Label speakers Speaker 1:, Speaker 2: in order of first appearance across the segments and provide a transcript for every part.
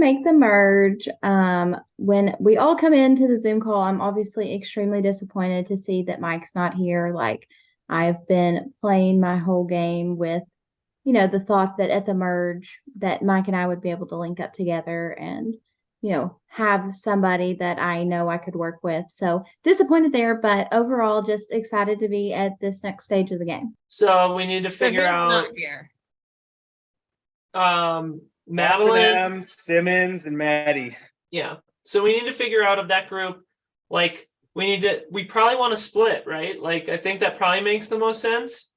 Speaker 1: make the merge. When we all come into the Zoom call, I'm obviously extremely disappointed to see that Mike's not here. Like, I've been playing my whole game with, the thought that at the merge that Mike and I would be able to link up together and, have somebody that I know I could work with. So disappointed there, but overall just excited to be at this next stage of the game.
Speaker 2: So we need to figure out
Speaker 3: not here.
Speaker 2: Madeline,
Speaker 4: Simmons, and Maddie.
Speaker 2: Yeah. So we need to figure out of that group, like we probably want to split, right? Like I think that probably makes the most sense.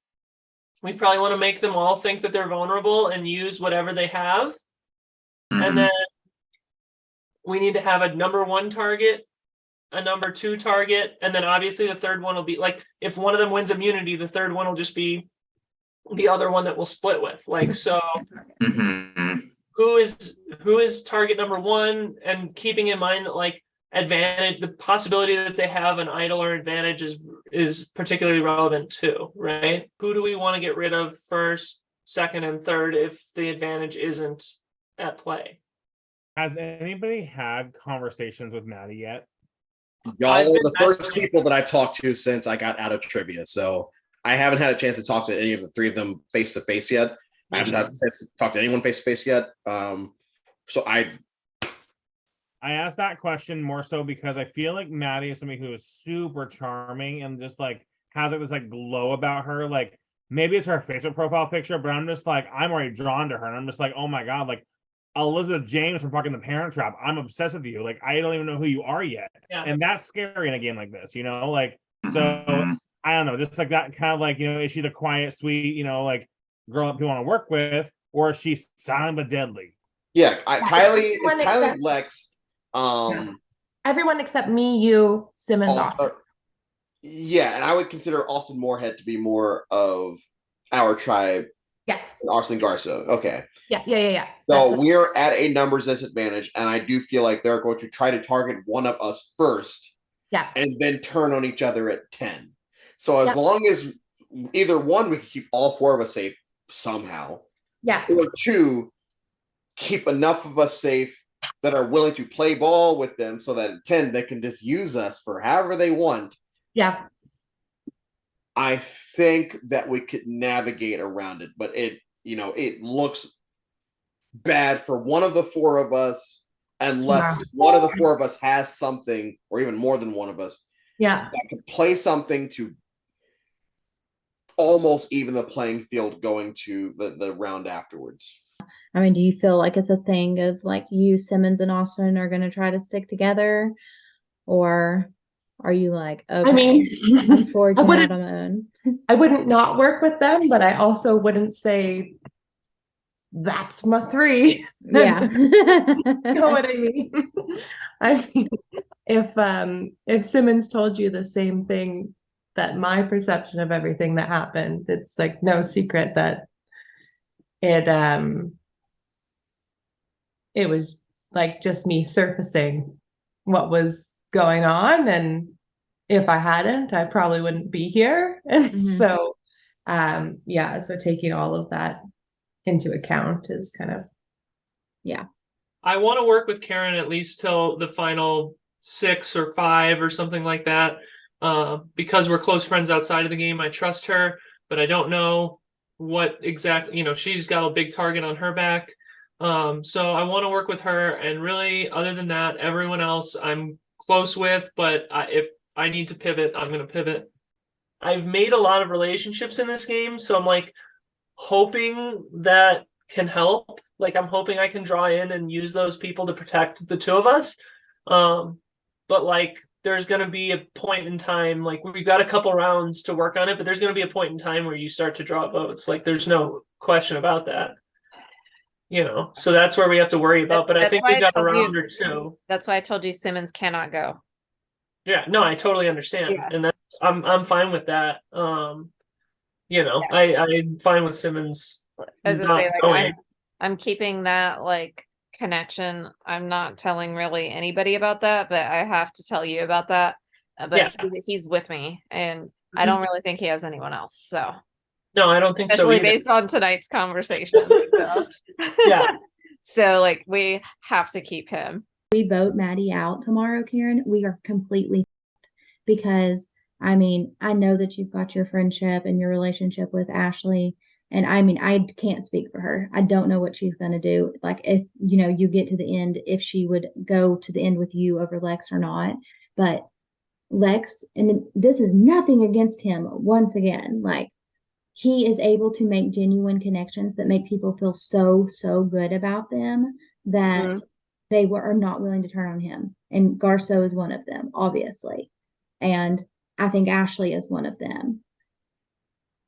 Speaker 2: We probably want to make them all think that they're vulnerable and use whatever they have.
Speaker 3: Mm-hmm.
Speaker 2: And then we need to have a number 1 target, a number 2 target, and then obviously the third one will be like if one of them wins immunity, the third one will just be the other one that we'll split with. Like so who is target number 1, and keeping in mind that like advantage, the possibility that they have an idol or advantage is particularly relevant too, right? Who do we want to get rid of first, second, and third if the advantage isn't at play?
Speaker 4: Has anybody had conversations with Maddie yet?
Speaker 5: Y'all are the first people that I talked to since I got out of trivia, so I haven't had a chance to talk to any of the 3 of them face to face yet. I haven't had a chance to talk to anyone face to face yet. So I
Speaker 4: asked that question more so because I feel like Maddie is somebody who is super charming and just like has like this like glow about her. Like maybe it's her Facebook profile picture, but I'm just like I'm already drawn to her, and I'm just like, oh my god, like Elizabeth James from fucking The Parent Trap. I'm obsessed with you. Like I don't even know who you are yet, and that's scary in a game like this, Like so, I don't know, just like that kind of like is she the quiet, sweet, like girl that people want to work with, or is she silent but deadly?
Speaker 5: Yeah, Kylie, it's Kylie, Lex.
Speaker 3: Everyone except me, you, Simmons.
Speaker 5: Yeah, and I would consider Austin Moorhead to be more of our tribe.
Speaker 3: Yes.
Speaker 5: Austin Garsow. Okay.
Speaker 3: Yeah.
Speaker 5: So we're at a numbers disadvantage, and I do feel like they're going to try to target one of us first.
Speaker 3: Yeah.
Speaker 5: And then turn on each other at 10. So as long as either one, we can keep all 4 of us safe somehow.
Speaker 3: Yeah.
Speaker 5: Or 2, keep enough of us safe that are willing to play ball with them so that at 10 they can just use us for however they want.
Speaker 3: Yeah.
Speaker 5: I think that we could navigate around it, but it looks bad for one of the 4 of us unless one of the 4 of us has something, or even more than one of us, that could play something to almost even the playing field going to the round afterwards.
Speaker 1: I mean, do you feel like it's a thing of like you, Simmons, and Austin are going to try to stick together, or are you like, okay,
Speaker 3: I mean,
Speaker 1: I'm forging out on my own?
Speaker 3: I wouldn't not work with them, but I also wouldn't say that's my 3.
Speaker 1: Yeah.
Speaker 3: You know what I mean? I mean, if Simmons told you the same thing, that my perception of everything that happened, it's like no secret that it was like just me surfacing what was going on, and if I hadn't, I probably wouldn't be here. And so so taking all of that into account is kind of
Speaker 2: I want to work with Karen at least till the final 6 or 5 or something like that, because we're close friends outside of the game. I trust her, but I don't know what exactly, she's got a big target on her back. So I want to work with her, and really other than that, everyone else I'm close with, but if I need to pivot, I'm going to pivot. I've made a lot of relationships in this game, so I'm like hoping that can help. Like I'm hoping I can draw in and use those people to protect the 2 of us. But like there's going to be a point in time, like we've got a couple rounds to work on it, but there's going to be a point in time where you start to draw votes. Like there's no question about that. So that's where we have to worry about. But I think we've got a round or 2.
Speaker 6: That's why I told you Simmons cannot go.
Speaker 2: Yeah, no, I totally understand, and that's I'm fine with that. I'm fine with Simmons.
Speaker 6: As I say, I'm keeping that like connection. I'm not telling really anybody about that, but I have to tell you about that. But he's with me, and I don't really think he has anyone else. So
Speaker 2: no, I don't think so.
Speaker 6: Especially based on tonight's conversation. So.
Speaker 2: Yeah.
Speaker 6: So like we have to keep him.
Speaker 1: We vote Maddie out tomorrow, Karen, we are completely because I mean, I know that you've got your friendship and your relationship with Ashley. And I mean, I can't speak for her. I don't know what she's going to do. Like, if you get to the end, if she would go to the end with you over Lex or not. But Lex, and this is nothing against him, once again, like, he is able to make genuine connections that make people feel so good about them that they are not willing to turn on him. And Garsow is one of them, obviously. And I think Ashley is one of them.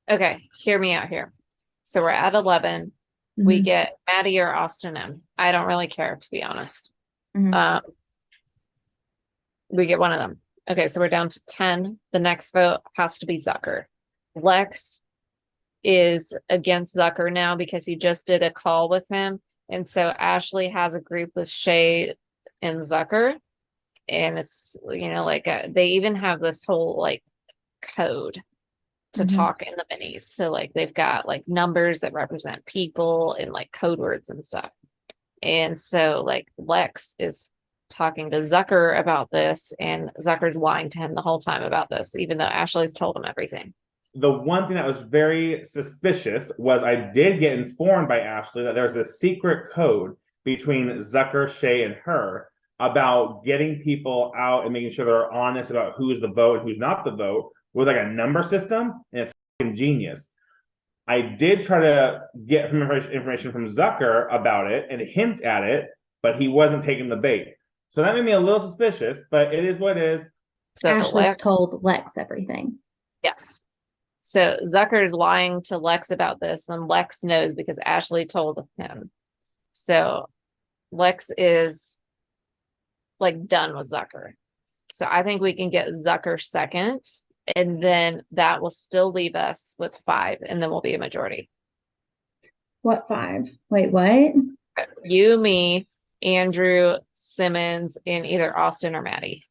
Speaker 6: Okay, hear me out here. So we're at 11. We get Maddie or Austin M. I don't really care, to be honest. We get one of them. Okay, so we're down to 10. The next vote has to be Zucker. Lex is against Zucker now because he just did a call with him. And so Ashley has a group with Shea and Zucker. And it's, like they even have this whole like code to talk in the minis. So like they've got like numbers that represent people and like code words and stuff. And so like Lex is talking to Zucker about this, and Zucker's lying to him the whole time about this, even though Ashley's told him everything.
Speaker 4: The one thing that was very suspicious was I did get informed by Ashley that there's a secret code between Zucker, Shea, and her about getting people out and making sure they're honest about who's the vote and who's not the vote with like a number system, and it's fucking genius. I did try to get some information from Zucker about it and hint at it, but he wasn't taking the bait. So that made me a little suspicious, but it is what it is.
Speaker 6: So
Speaker 1: Ashley's told Lex everything.
Speaker 6: Yes. So Zucker's lying to Lex about this when Lex knows because Ashley told him. So Lex is like done with Zucker. So I think we can get Zucker second, and then that will still leave us with 5, and then we'll be a majority.
Speaker 1: What 5? Wait, what?
Speaker 6: You, me, Andrew, Simmons, and either Austin or Maddie.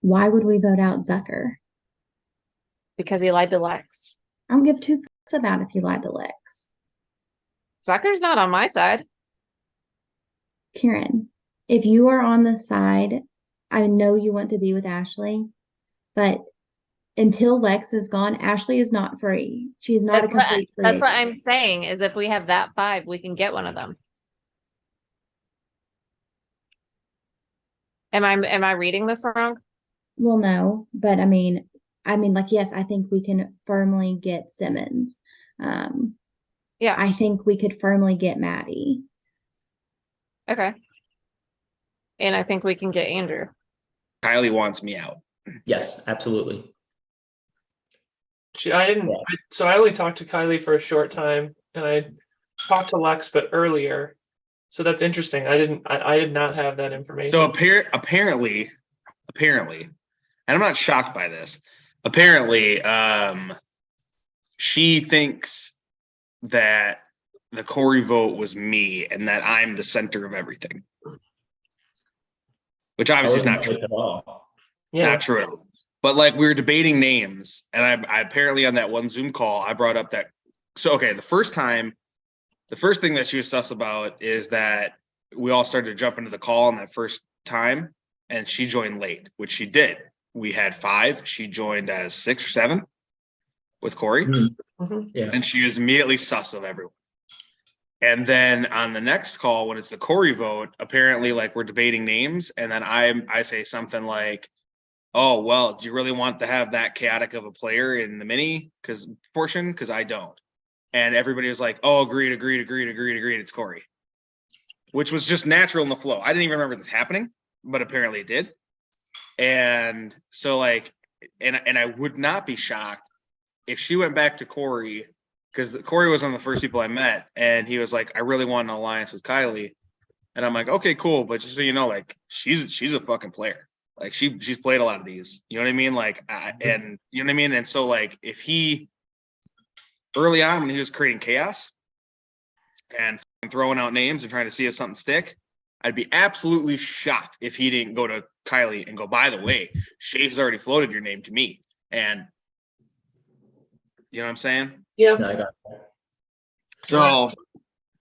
Speaker 1: Why would we vote out Zucker?
Speaker 6: Because he lied to Lex.
Speaker 1: I don't give 2 fucks about if he lied to Lex.
Speaker 6: Zucker's not on my side.
Speaker 1: Karen, if you are on the side, I know you want to be with Ashley, but until Lex is gone, Ashley is not free. She's not a complete free.
Speaker 6: That's what I'm saying, is if we have that 5, we can get one of them. Am I reading this wrong?
Speaker 1: Well, no, but I mean, like, yes, I think we can firmly get Simmons.
Speaker 6: Yeah.
Speaker 1: I think we could firmly get Maddie.
Speaker 6: Okay. And I think we can get Andrew.
Speaker 7: Kylie wants me out.
Speaker 8: Yes, absolutely.
Speaker 2: I only talked to Kylie for a short time, and I talked to Lex, but earlier. So that's interesting. I did not have that information.
Speaker 7: So apparently, and I'm not shocked by this. Apparently, she thinks that the Corey vote was me and that I'm the center of everything, which obviously is not true.
Speaker 8: At all.
Speaker 2: Yeah.
Speaker 7: Not true at all. But like we were debating names, and I apparently on that one Zoom call I brought up that. So okay, the first thing that she was sus about is that we all started to jump into the call on that first time, and she joined late, which she did. We had 5. She joined as 6 or 7 with Corey.
Speaker 8: Yeah.
Speaker 7: And she was immediately sus of everyone. And then on the next call, when it's the Corey vote, apparently like we're debating names. And then I say something like, oh, well, do you really want to have that chaotic of a player in the mini portion? Because I don't. And everybody was like, oh, agreed. It's Corey, which was just natural in the flow. I didn't even remember this happening, but apparently it did. And so like, and I would not be shocked if she went back to Corey, because Corey was one of the first people I met, and he was like, I really want an alliance with Kylie. And I'm like, okay, cool. But just so you know, like, she's a fucking player. Like she's played a lot of these, you know what I mean? Like, and you know what I mean? And so like, if he early on when he was creating chaos and throwing out names and trying to see if something stick, I'd be absolutely shocked if he didn't go to Kylie and go, by the way, Shea's already floated your name to me. And you know what I'm saying?
Speaker 2: Yeah.
Speaker 8: No, I got that.
Speaker 7: So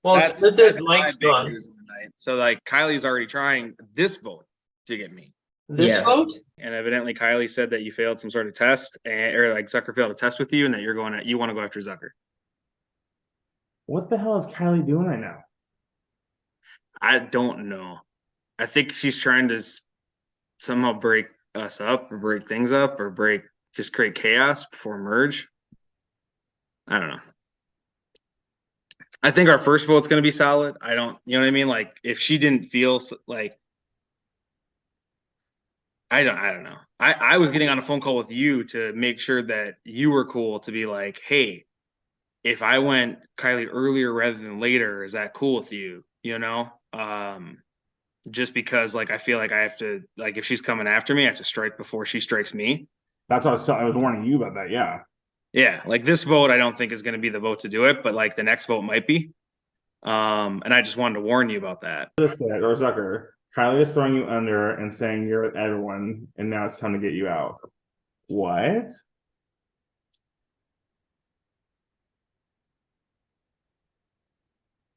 Speaker 2: Well, it's good that
Speaker 7: my
Speaker 2: Lang's
Speaker 7: big
Speaker 2: gone.
Speaker 7: news of the night. So like Kylie's already trying this vote to get me.
Speaker 2: This
Speaker 8: Yeah.
Speaker 2: vote?
Speaker 7: And evidently Kylie said that you failed some sort of test, or like Zucker failed a test with you, and that you want to go after Zucker.
Speaker 4: What the hell is Kylie doing right now?
Speaker 7: I don't know. I think she's trying to somehow break us up, or break things up, or just create chaos before merge. I don't know. I think our first vote's going to be solid. You know what I mean? Like if she didn't feel like, I don't know. I was getting on a phone call with you to make sure that you were cool to be like, hey, if I went Kylie earlier rather than later, is that cool with you? You know? Just because like I feel like I have to, like if she's coming after me, I have to strike before she strikes me.
Speaker 4: That's what I was warning you about that. Yeah.
Speaker 7: Yeah, like this vote I don't think is going to be the vote to do it, but like the next vote might be. And I just wanted to warn you about that.
Speaker 4: Or Zucker, Kylie is throwing you under and saying you're with everyone, and now it's time to get you out. What?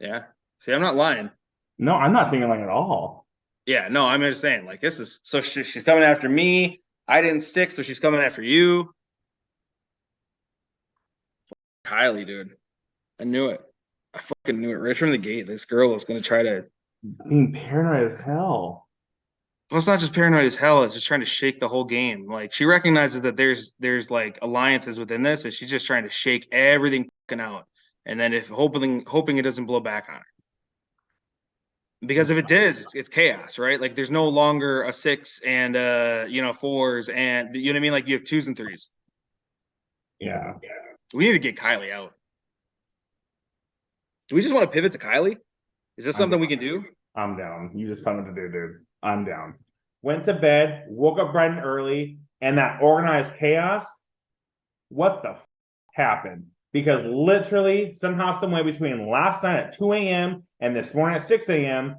Speaker 7: Yeah. See, I'm not lying.
Speaker 4: No, I'm not thinking like at all.
Speaker 7: Yeah, no, I'm just saying like this is so she's coming after me. I didn't stick, so she's coming after you. Kylie, dude. I knew it. I fucking knew it right from the gate. This girl is going to try to
Speaker 4: Being paranoid as hell.
Speaker 7: Well, it's not just paranoid as hell. It's just trying to shake the whole game. Like she recognizes that there's like alliances within this, and she's just trying to shake everything fucking out. And then if hoping it doesn't blow back on her. Because if it does, it's chaos, right? Like there's no longer a 6 and 4s, and you know what I mean? Like you have 2s and 3s.
Speaker 4: Yeah.
Speaker 7: We need to get Kylie out. Do we just want to pivot to Kylie? Is this something we can do?
Speaker 4: I'm down. You just tell me to do, dude. I'm down. Went to bed, woke up bright and early, and that organized chaos. What the happened? Because literally, somehow, some way between last night at 2 a.m. and this morning at 6 a.m.,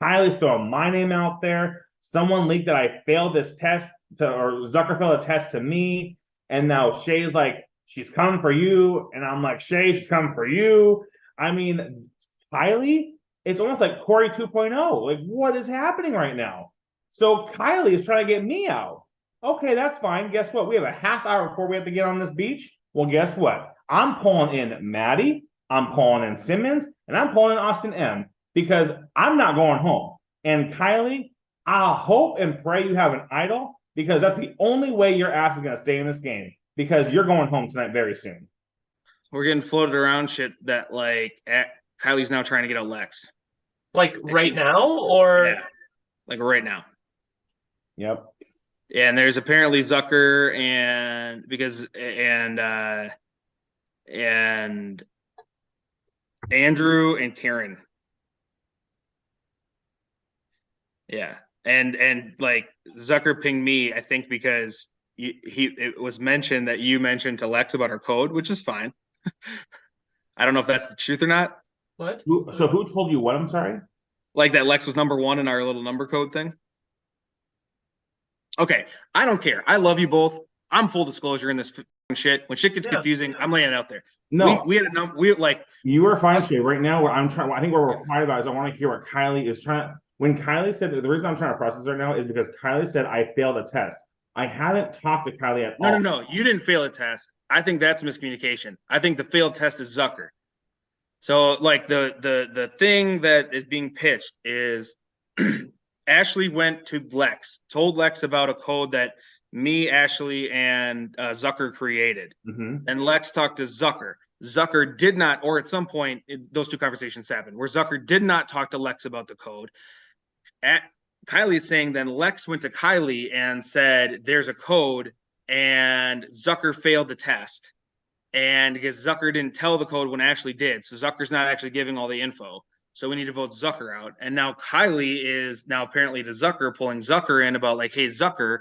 Speaker 4: Kylie's throwing my name out there. Someone leaked that I failed this test or Zucker failed a test to me. And now Shea's like, she's coming for you. And I'm like, Shea, she's coming for you. I mean, Kylie, it's almost like Corey 2.0. Like, what is happening right now? So Kylie is trying to get me out. Okay, that's fine. Guess what? We have a half hour before we have to get on this beach. Well, guess what? I'm pulling in Maddie, I'm pulling in Simmons, and I'm pulling in Austin M because I'm not going home. And Kylie, I hope and pray you have an idol because that's the only way your ass is going to stay in this game because you're going home tonight very soon.
Speaker 7: We're getting floated around shit that like Kylie's now trying to get out Lex.
Speaker 2: Like right now, or
Speaker 7: yeah, like right now.
Speaker 4: Yep.
Speaker 7: And there's apparently Zucker and Andrew and Karen. Yeah, and like Zucker pinged me, I think because it was mentioned that you mentioned to Lex about our code, which is fine. I don't know if that's the truth or not.
Speaker 2: What?
Speaker 4: So who told you what? I'm sorry.
Speaker 7: Like that Lex was number 1 in our little number code thing. Okay, I don't care. I love you both. I'm full disclosure in this shit. When shit gets confusing, I'm laying it out there.
Speaker 4: No,
Speaker 7: we had a number. We like
Speaker 4: you were fine, Shea. Right now, where I'm trying. I think where we're quiet about is I want to hear what Kylie is trying. When Kylie said the reason I'm trying to process right now is because Kylie said I failed a test. I haven't talked to Kylie at all.
Speaker 7: No. You didn't fail a test. I think that's miscommunication. I think the failed test is Zucker. So like the thing that is being pitched is Ashley went to Lex, told Lex about a code that me, Ashley, and Zucker created.
Speaker 4: Mm-hmm.
Speaker 7: And Lex talked to Zucker. Zucker did not, or at some point, those two conversations happened, where Zucker did not talk to Lex about the code. Kylie is saying then Lex went to Kylie and said, there's a code, and Zucker failed the test. And because Zucker didn't tell the code when Ashley did, so Zucker's not actually giving all the info. So we need to vote Zucker out. And now Kylie is now apparently to Zucker, pulling Zucker in about like, hey, Zucker,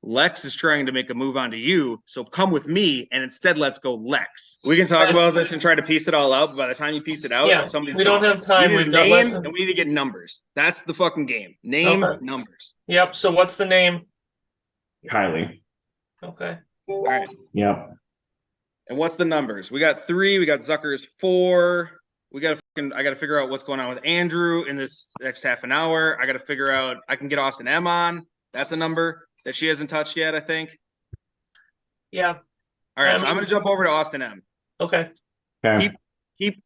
Speaker 7: Lex is trying to make a move onto you, so come with me, and instead let's go Lex. We can talk about this and try to piece it all out, but by the time you piece it out,
Speaker 2: we don't have time.
Speaker 7: We need a name, and we need to get numbers. That's the fucking game. Name, numbers.
Speaker 2: Yep, so what's the name?
Speaker 4: Kylie.
Speaker 2: Okay.
Speaker 7: All right.
Speaker 4: Yep.
Speaker 7: And what's the numbers? We got 3, we got Zucker's 4, we got I got to figure out what's going on with Andrew in this next half an hour. I got to figure out, I can get Austin M on. That's a number that she hasn't touched yet, I think.
Speaker 2: Yeah.
Speaker 7: All right, so I'm going to jump over to Austin M.
Speaker 2: Okay.
Speaker 7: Keep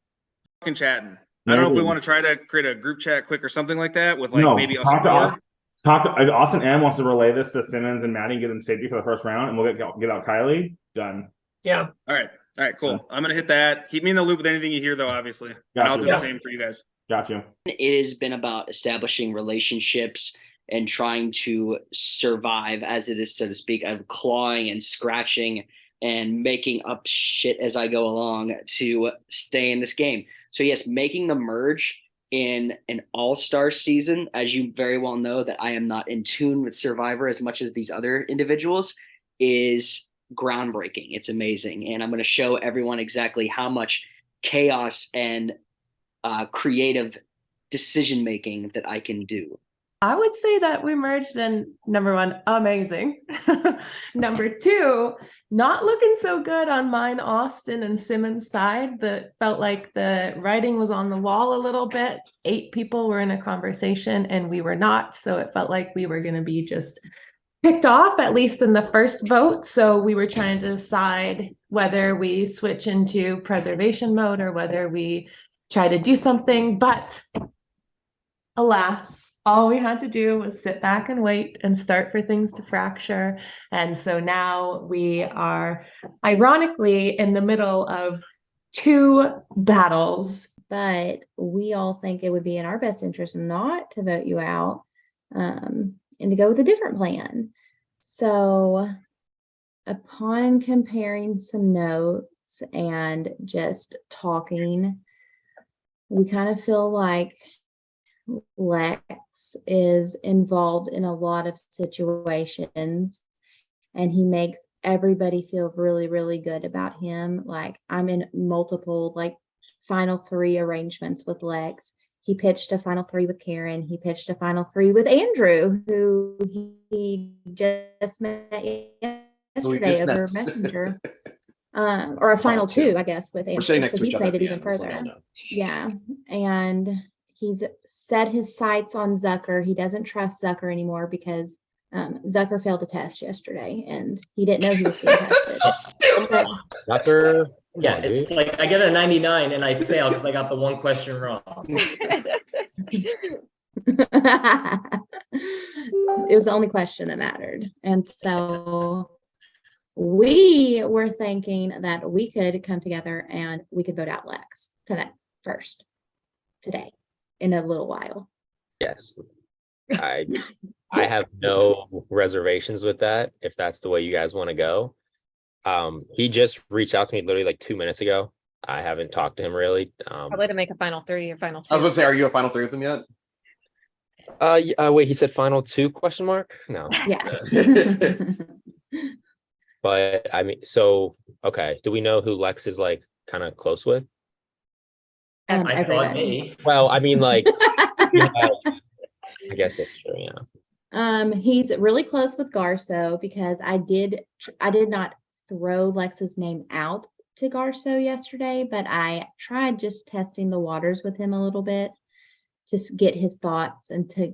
Speaker 7: fucking chatting. I don't know if we want to try to create a group chat quick or something like that with like maybe us four.
Speaker 4: Austin M wants to relay this to Simmons and Maddie and get them safety for the first round, and we'll get out Kylie. Done.
Speaker 2: Yeah.
Speaker 7: All right, cool. I'm gonna hit that. Keep me in the loop with anything you hear, though, obviously. And I'll do the same for you guys.
Speaker 4: Got you.
Speaker 9: It has been about establishing relationships and trying to survive, as it is, so to speak, of clawing and scratching and making up shit as I go along to stay in this game. So yes, making the merge in an all-star season, as you very well know that I am not in tune with Survivor as much as these other individuals, is groundbreaking. It's amazing. And I'm going to show everyone exactly how much chaos and creative decision-making that I can do.
Speaker 3: I would say that we merged in, number one, amazing. Number two, not looking so good on mine, Austin and Simmons' side. That felt like the writing was on the wall a little bit. 8 people were in a conversation and we were not. So it felt like we were going to be just picked off, at least in the first vote. So we were trying to decide whether we switch into preservation mode or whether we try to do something. But alas, all we had to do was sit back and wait and start for things to fracture. And so now we are ironically in the middle of 2 battles.
Speaker 1: But we all think it would be in our best interest not to vote you out, and to go with a different plan. So upon comparing some notes and just talking, we kind of feel like Lex is involved in a lot of situations and he makes everybody feel really, really good about him. Like, I'm in multiple like final 3 arrangements with Lex. He pitched a final 3 with Karen. He pitched a final 3 with Andrew, who he just met yesterday over Messenger. Or a final 2, I guess, with Andrew. So he's made it even further. Yeah. And he's set his sights on Zucker. He doesn't trust Zucker anymore because Zucker failed a test yesterday and he didn't know he was being tested.
Speaker 8: Zucker, yeah, it's like I get a 99 and I fail because I got the one question wrong.
Speaker 1: It was the only question that mattered. And so we were thinking that we could come together and we could vote out Lex today, in a little while.
Speaker 10: Yes. I have no reservations with that, if that's the way you guys want to go. He just reached out to me literally like 2 minutes ago. I haven't talked to him really.
Speaker 6: Probably to make a final 3 or final 2.
Speaker 5: I was going to say, are you a final 3 with him yet?
Speaker 10: Wait, he said final 2 question mark? No.
Speaker 1: Yeah.
Speaker 10: But I mean, so okay. Do we know who Lex is like kind of close with?
Speaker 8: I thought me.
Speaker 10: Well, I mean, like, you know, I guess that's true. Yeah.
Speaker 1: He's really close with Garsow because I did not throw Lex's name out to Garsow yesterday, but I tried just testing the waters with him a little bit to get his thoughts and to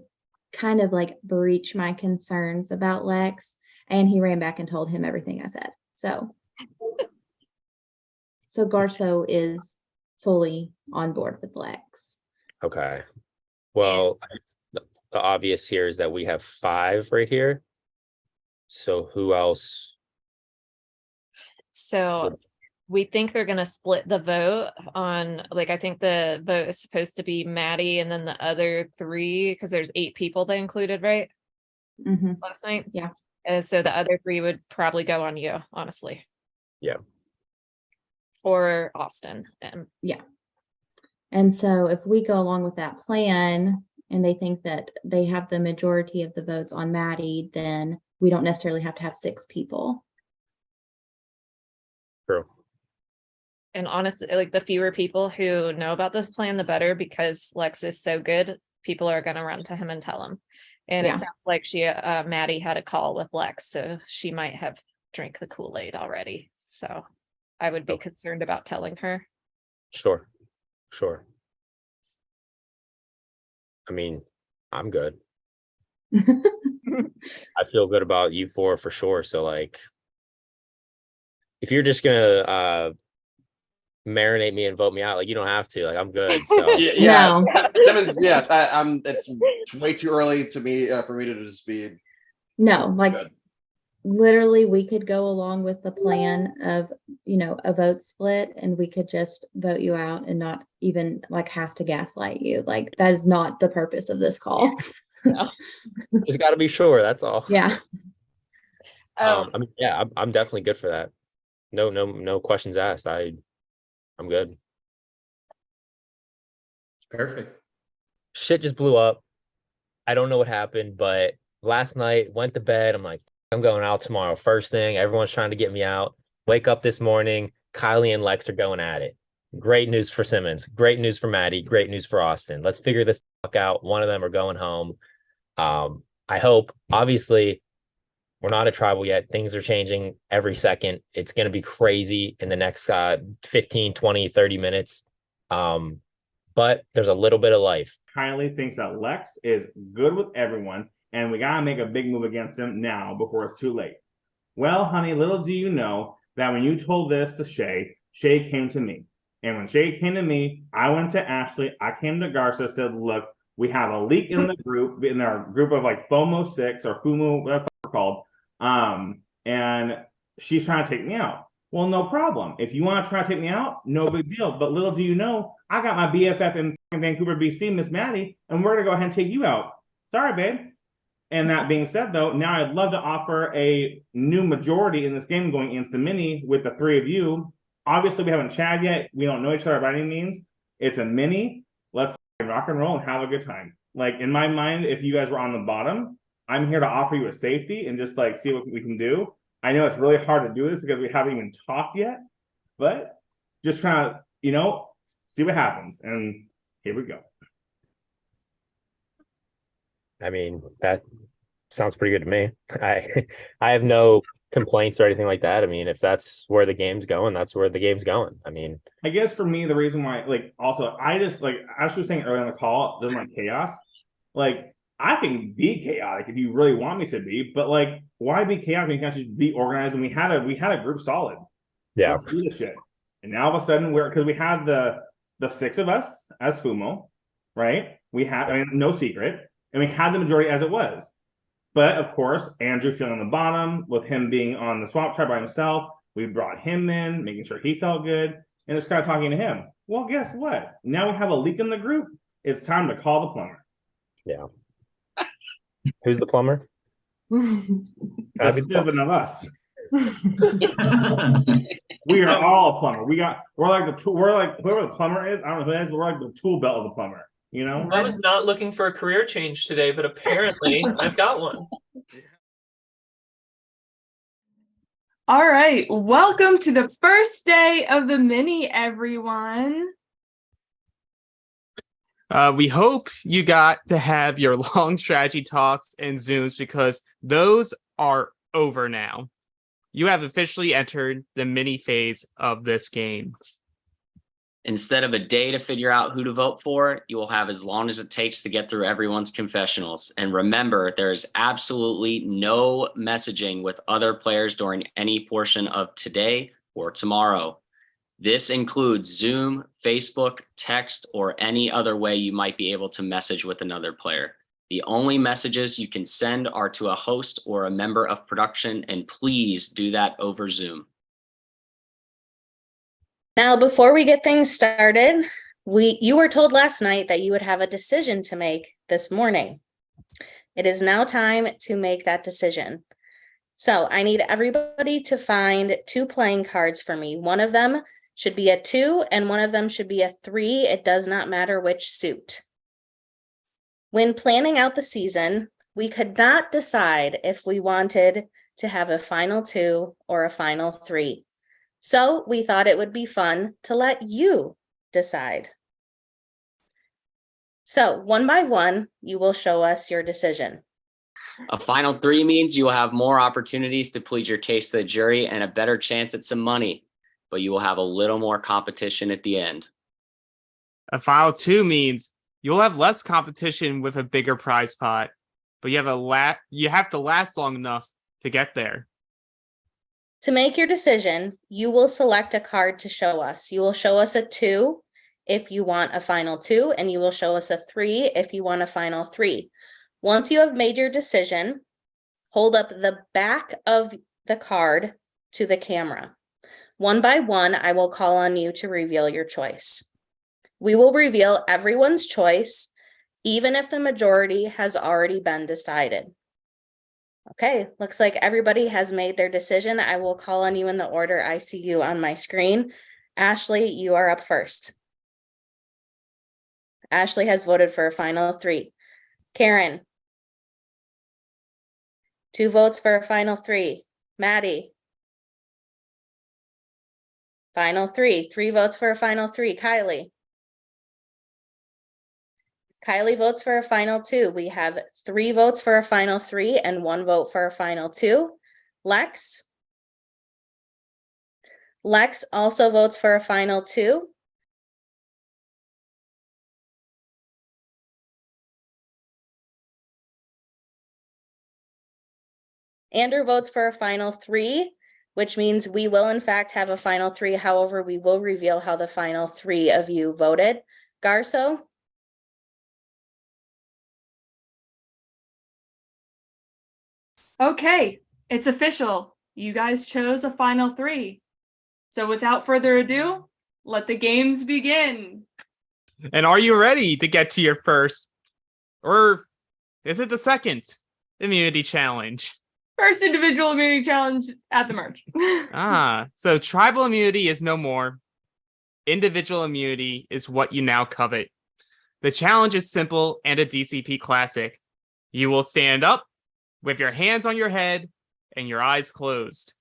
Speaker 1: kind of like breach my concerns about Lex. And he ran back and told him everything I said. So Garsow is fully on board with Lex.
Speaker 10: Okay. Well, the obvious here is that we have 5 right here. So who else?
Speaker 6: So we think they're going to split the vote on, like, I think the vote is supposed to be Maddie and then the other 3, because there's 8 people they included, right?
Speaker 1: Mm-hmm.
Speaker 6: Last night?
Speaker 1: Yeah.
Speaker 6: So the other 3 would probably go on you, honestly.
Speaker 10: Yeah.
Speaker 6: Or Austin.
Speaker 1: Yeah. And so if we go along with that plan and they think that they have the majority of the votes on Maddie, then we don't necessarily have to have 6 people.
Speaker 10: True.
Speaker 6: And honestly, like, the fewer people who know about this plan, the better, because Lex is so good. People are going to run to him and tell him. And
Speaker 1: Yeah.
Speaker 6: It sounds like Maddie had a call with Lex, so she might have drank the Kool-Aid already. So I would be concerned about telling her.
Speaker 10: Sure. I mean, I'm good. I feel good about you four for sure. So like, if you're just gonna marinate me and vote me out, like you don't have to. Like I'm good. So
Speaker 5: yeah, Simmons. Yeah, it's way too early to me for me to just be.
Speaker 1: No, like
Speaker 5: good.
Speaker 1: Literally, we could go along with the plan of, a vote split, and we could just vote you out and not even like have to gaslight you. Like that is not the purpose of this call.
Speaker 6: No.
Speaker 10: Just got to be sure. That's all.
Speaker 1: Yeah.
Speaker 10: I mean, yeah, I'm definitely good for that. No questions asked. I'm good.
Speaker 8: Perfect.
Speaker 10: Shit just blew up. I don't know what happened, but last night went to bed. I'm like, I'm going out tomorrow. First thing, everyone's trying to get me out. Wake up this morning, Kylie and Lex are going at it. Great news for Simmons. Great news for Maddie. Great news for Austin. Let's figure this fuck out. One of them are going home. I hope. Obviously, we're not a tribal yet. Things are changing every second. It's going to be crazy in the next 15, 20, 30 minutes. But there's a little bit of life.
Speaker 4: Kylie thinks that Lex is good with everyone, and we got to make a big move against him now before it's too late. Well, honey, little do you know that when you told this to Shea, Shea came to me. And when Shea came to me, I went to Ashley. I came to Garsow, said, look, we have a leak in the group, in our group of like FOMO 6 or FUMO, whatever it's called. And she's trying to take me out. Well, no problem. If you want to try to take me out, no big deal. But little do you know, I got my BFF in Vancouver, BC, Miss Maddie, and we're going to go ahead and take you out. Sorry, babe. And that being said, though, now I'd love to offer a new majority in this game going into the mini with the three of you. Obviously, we haven't chatted yet. We don't know each other by any means. It's a mini. Let's rock and roll and have a good time. Like, in my mind, if you guys were on the bottom, I'm here to offer you a safety and just, like, see what we can do. I know it's really hard to do this because we haven't even talked yet, but just trying to, see what happens. And here we go.
Speaker 10: I mean, that sounds pretty good to me. I have no complaints or anything like that. I mean, if that's where the game's going, that's where the game's going. I mean,
Speaker 4: I guess for me, the reason why, like, also, I just, like, as she was saying earlier in the call, doesn't like chaos. Like, I can be chaotic if you really want me to be, but, like, why be chaotic when you can just be organized? And we had a group solid.
Speaker 10: Yeah.
Speaker 4: Let's do this shit. And now all of a sudden because we had the 6 of us as FUMO, right? We had, no secret. And we had the majority as it was. But, of course, Andrew feeling on the bottom, with him being on the swap tribe by himself, we brought him in, making sure he felt good, and just kind of talking to him. Well, guess what? Now we have a leak in the group. It's time to call the plumber.
Speaker 10: Yeah. Who's the plumber?
Speaker 4: That's 7 of us. We are all a plumber. We're like the tool. We're like whoever the plumber is. I don't know who it is. But we're like the tool belt of the plumber.
Speaker 2: I was not looking for a career change today, but apparently I've got one.
Speaker 3: All right. Welcome to the first day of the mini, everyone.
Speaker 11: We hope you got to have your long strategy talks and Zooms because those are over now. You have officially entered the mini phase of this game.
Speaker 9: Instead of a day to figure out who to vote for, you will have as long as it takes to get through everyone's confessionals. And remember, there is absolutely no messaging with other players during any portion of today or tomorrow. This includes Zoom, Facebook, text, or any other way you might be able to message with another player. The only messages you can send are to a host or a member of production, and please do that over Zoom.
Speaker 12: Now, before we get things started, you were told last night that you would have a decision to make this morning. It is now time to make that decision. So I need everybody to find 2 playing cards for me. One of them should be a 2 and one of them should be a 3. It does not matter which suit. When planning out the season, we could not decide if we wanted to have a final 2 or a final 3. So we thought it would be fun to let you decide. So one by one, you will show us your decision.
Speaker 9: A final 3 means you will have more opportunities to plead your case to the jury and a better chance at some money, but you will have a little more competition at the end.
Speaker 11: A final 2 means You'll have less competition with a bigger prize pot, but you have to last long enough to get there.
Speaker 12: To make your decision, you will select a card to show us. You will show us a 2 if you want a final 2, and you will show us a 3 if you want a final 3. Once you have made your decision, hold up the back of the card to the camera. One by one, I will call on you to reveal your choice. We will reveal everyone's choice, even if the majority has already been decided. Okay, looks like everybody has made their decision. I will call on you in the order I see you on my screen. Ashley, you are up first. Ashley has voted for a final 3. Karen. 2 votes for a final 3. Maddie. Final 3. 3 votes for a final 3. Kylie. Kylie votes for a final 2. We have 3 votes for a final 3 and 1 vote for a final 2. Lex. Lex also votes for a final 2. Andrew votes for a final 3, which means we will in fact have a final 3. However, we will reveal how the final 3 of you voted. Garsow.
Speaker 13: Okay, it's official. You guys chose a final 3. So without further ado, let the games begin.
Speaker 11: And are you ready to get to your first, or is it the second immunity challenge?
Speaker 13: First individual immunity challenge at the merge.
Speaker 11: So tribal immunity is no more. Individual immunity is what you now covet. The challenge is simple and a DCP classic. You will stand up with your hands on your head and your eyes closed.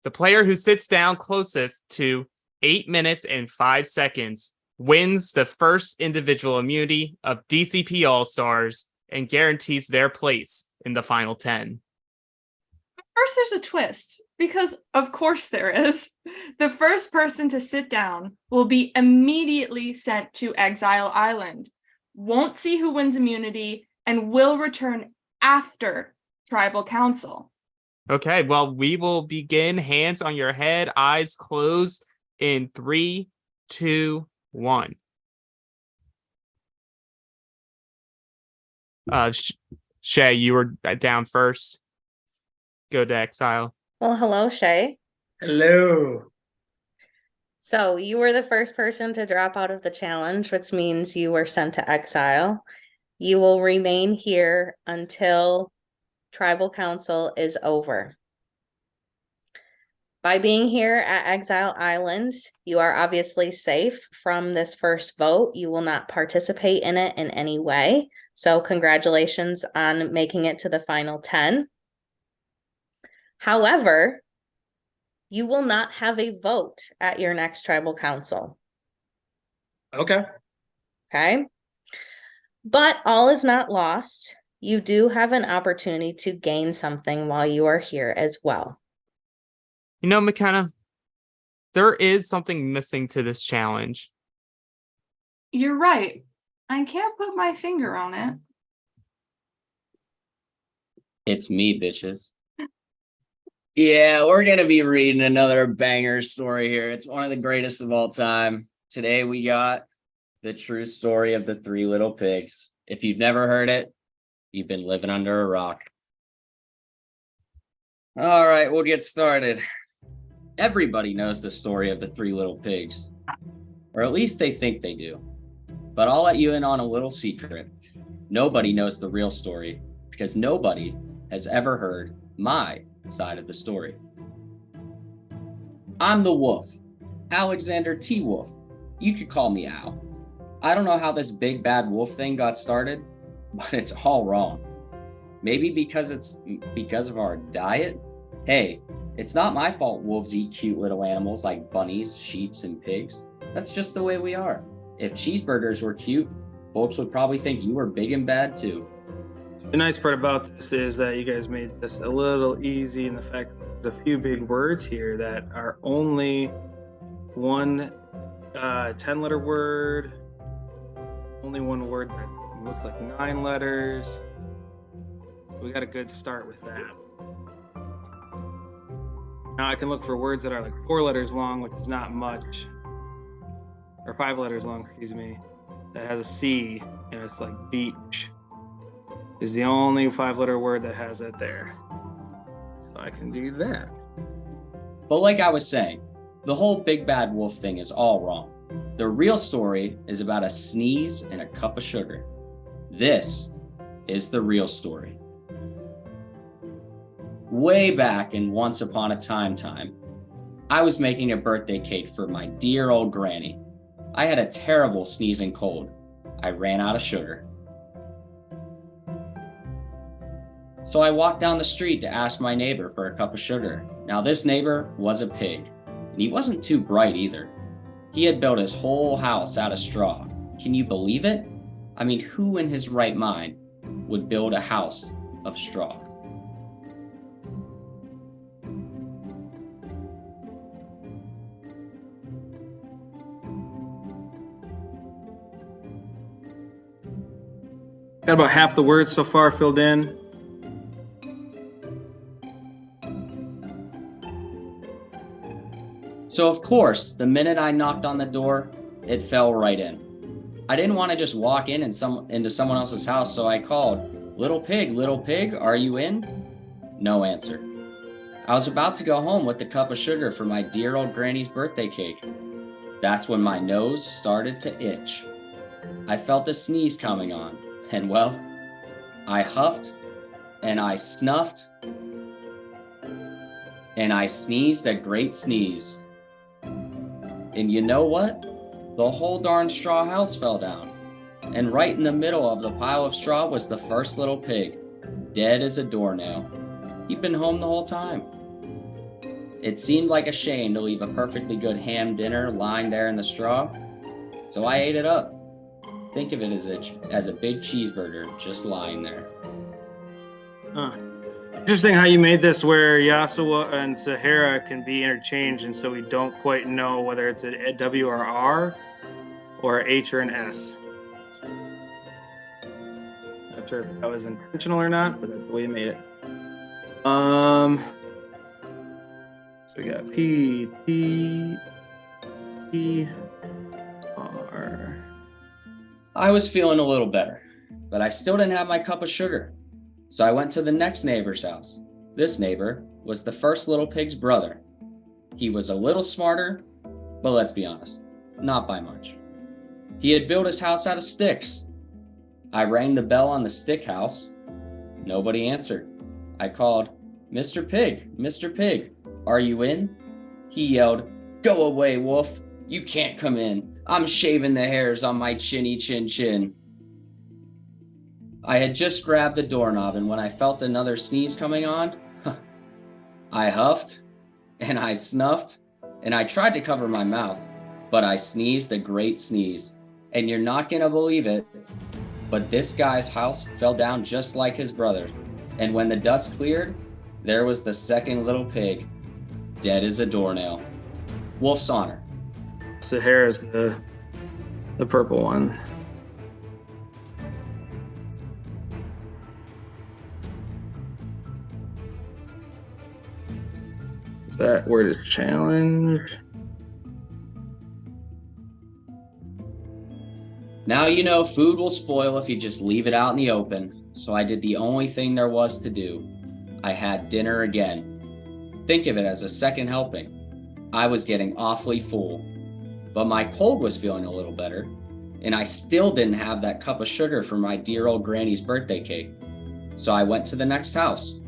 Speaker 11: The player who sits down closest to 8 minutes and 5 seconds wins the first individual immunity of DCP All-Stars and guarantees their place in the final 10.
Speaker 13: First, there's a twist, because of course there is. The first person to sit down will be immediately sent to Exile Island, won't see who wins immunity, and will return after Tribal Council.
Speaker 11: Okay, well, we will begin hands on your head, eyes closed in 3, 2, 1. Shea, you were down first. Go to Exile.
Speaker 12: Well, hello, Shea.
Speaker 14: Hello.
Speaker 12: So you were the first person to drop out of the challenge, which means you were sent to exile. You will remain here until Tribal Council is over. By being here at Exile Island, you are obviously safe from this first vote. You will not participate in it in any way. So congratulations on making it to the final 10. However, you will not have a vote at your next Tribal Council.
Speaker 14: Okay.
Speaker 12: Okay. But all is not lost. You do have an opportunity to gain something while you are here as well.
Speaker 11: You know, McKenna, there is something missing to this challenge.
Speaker 13: You're right. I can't put my finger on it.
Speaker 15: It's me, bitches. Yeah, we're going to be reading another banger story here. It's one of the greatest of all time. Today we got the true story of the 3 little pigs. If you've never heard it, you've been living under a rock. All right, we'll get started. Everybody knows the story of the 3 little pigs, or at least they think they do. But I'll let you in on a little secret. Nobody knows the real story because nobody has ever heard my side of the story. I'm the wolf, Alexander T. Wolf. You could call me Al. I don't know how this big bad wolf thing got started, but it's all wrong. Maybe because it's because of our diet? Hey, it's not my fault wolves eat cute little animals like bunnies, sheep, and pigs. That's just the way we are. If cheeseburgers were cute, folks would probably think you were big and bad too.
Speaker 14: The nice part about this is that you guys made this a little easy in the fact that there's a few big words here that are only one 10-letter word, only one word that looks like 9 letters. We got a good start with that. Now I can look for words that are like 4 letters long, which is not much. Or 5 letters long, excuse me. That has a C, and it's like beach. Is the only 5-letter word that has it there. So I can do that.
Speaker 15: But like I was saying, the whole big bad wolf thing is all wrong. The real story is about a sneeze and a cup of sugar. This is the real story. Way back in Once Upon a Time, I was making a birthday cake for my dear old granny. I had a terrible sneezing cold. I ran out of sugar. So I walked down the street to ask my neighbor for a cup of sugar. Now this neighbor was a pig, and he wasn't too bright either. He had built his whole house out of straw. Can you believe it? I mean, who in his right mind would build a house of straw?
Speaker 14: Got about half the words so far filled in.
Speaker 15: So of course, the minute I knocked on the door, it fell right in. I didn't want to just walk in and into someone else's house, so I called, little pig, are you in? No answer. I was about to go home with the cup of sugar for my dear old granny's birthday cake. That's when my nose started to itch. I felt a sneeze coming on. And well, I huffed and I snuffed and I sneezed a great sneeze. And you know what? The whole darn straw house fell down. And right in the middle of the pile of straw was the first little pig, dead as a doornail. He'd been home the whole time. It seemed like a shame to leave a perfectly good ham dinner lying there in the straw, so I ate it up. Think of it as a big cheeseburger just lying there.
Speaker 14: Huh. Interesting how you made this where Yasuo and Sahara can be interchanged, and so we don't quite know whether it's a W or R or a H or an S. Not sure if that was intentional or not, but that's the way you made it. So we got P, T, E, R.
Speaker 15: I was feeling a little better, but I still didn't have my cup of sugar. So I went to the next neighbor's house. This neighbor was the first little pig's brother. He was a little smarter, but let's be honest, not by much. He had built his house out of sticks. I rang the bell on the stick house. Nobody answered. I called, Mr. Pig, are you in? He yelled, go away, Wolf. You can't come in. I'm shaving the hairs on my chinny chin. I had just grabbed the doorknob, and when I felt another sneeze coming on, I huffed and I snuffed and I tried to cover my mouth, but I sneezed a great sneeze. And you're not gonna believe it, but this guy's house fell down just like his brother. And when the dust cleared, there was the second little pig, dead as a doornail. Wolf's honor.
Speaker 14: Sahara's the purple one. That word is challenge.
Speaker 15: Now you know food will spoil if you just leave it out in the open, so I did the only thing there was to do. I had dinner again. Think of it as a second helping. I was getting awfully full, but my cold was feeling a little better, and I still didn't have that cup of sugar for my dear old granny's birthday cake. So I went to the next house.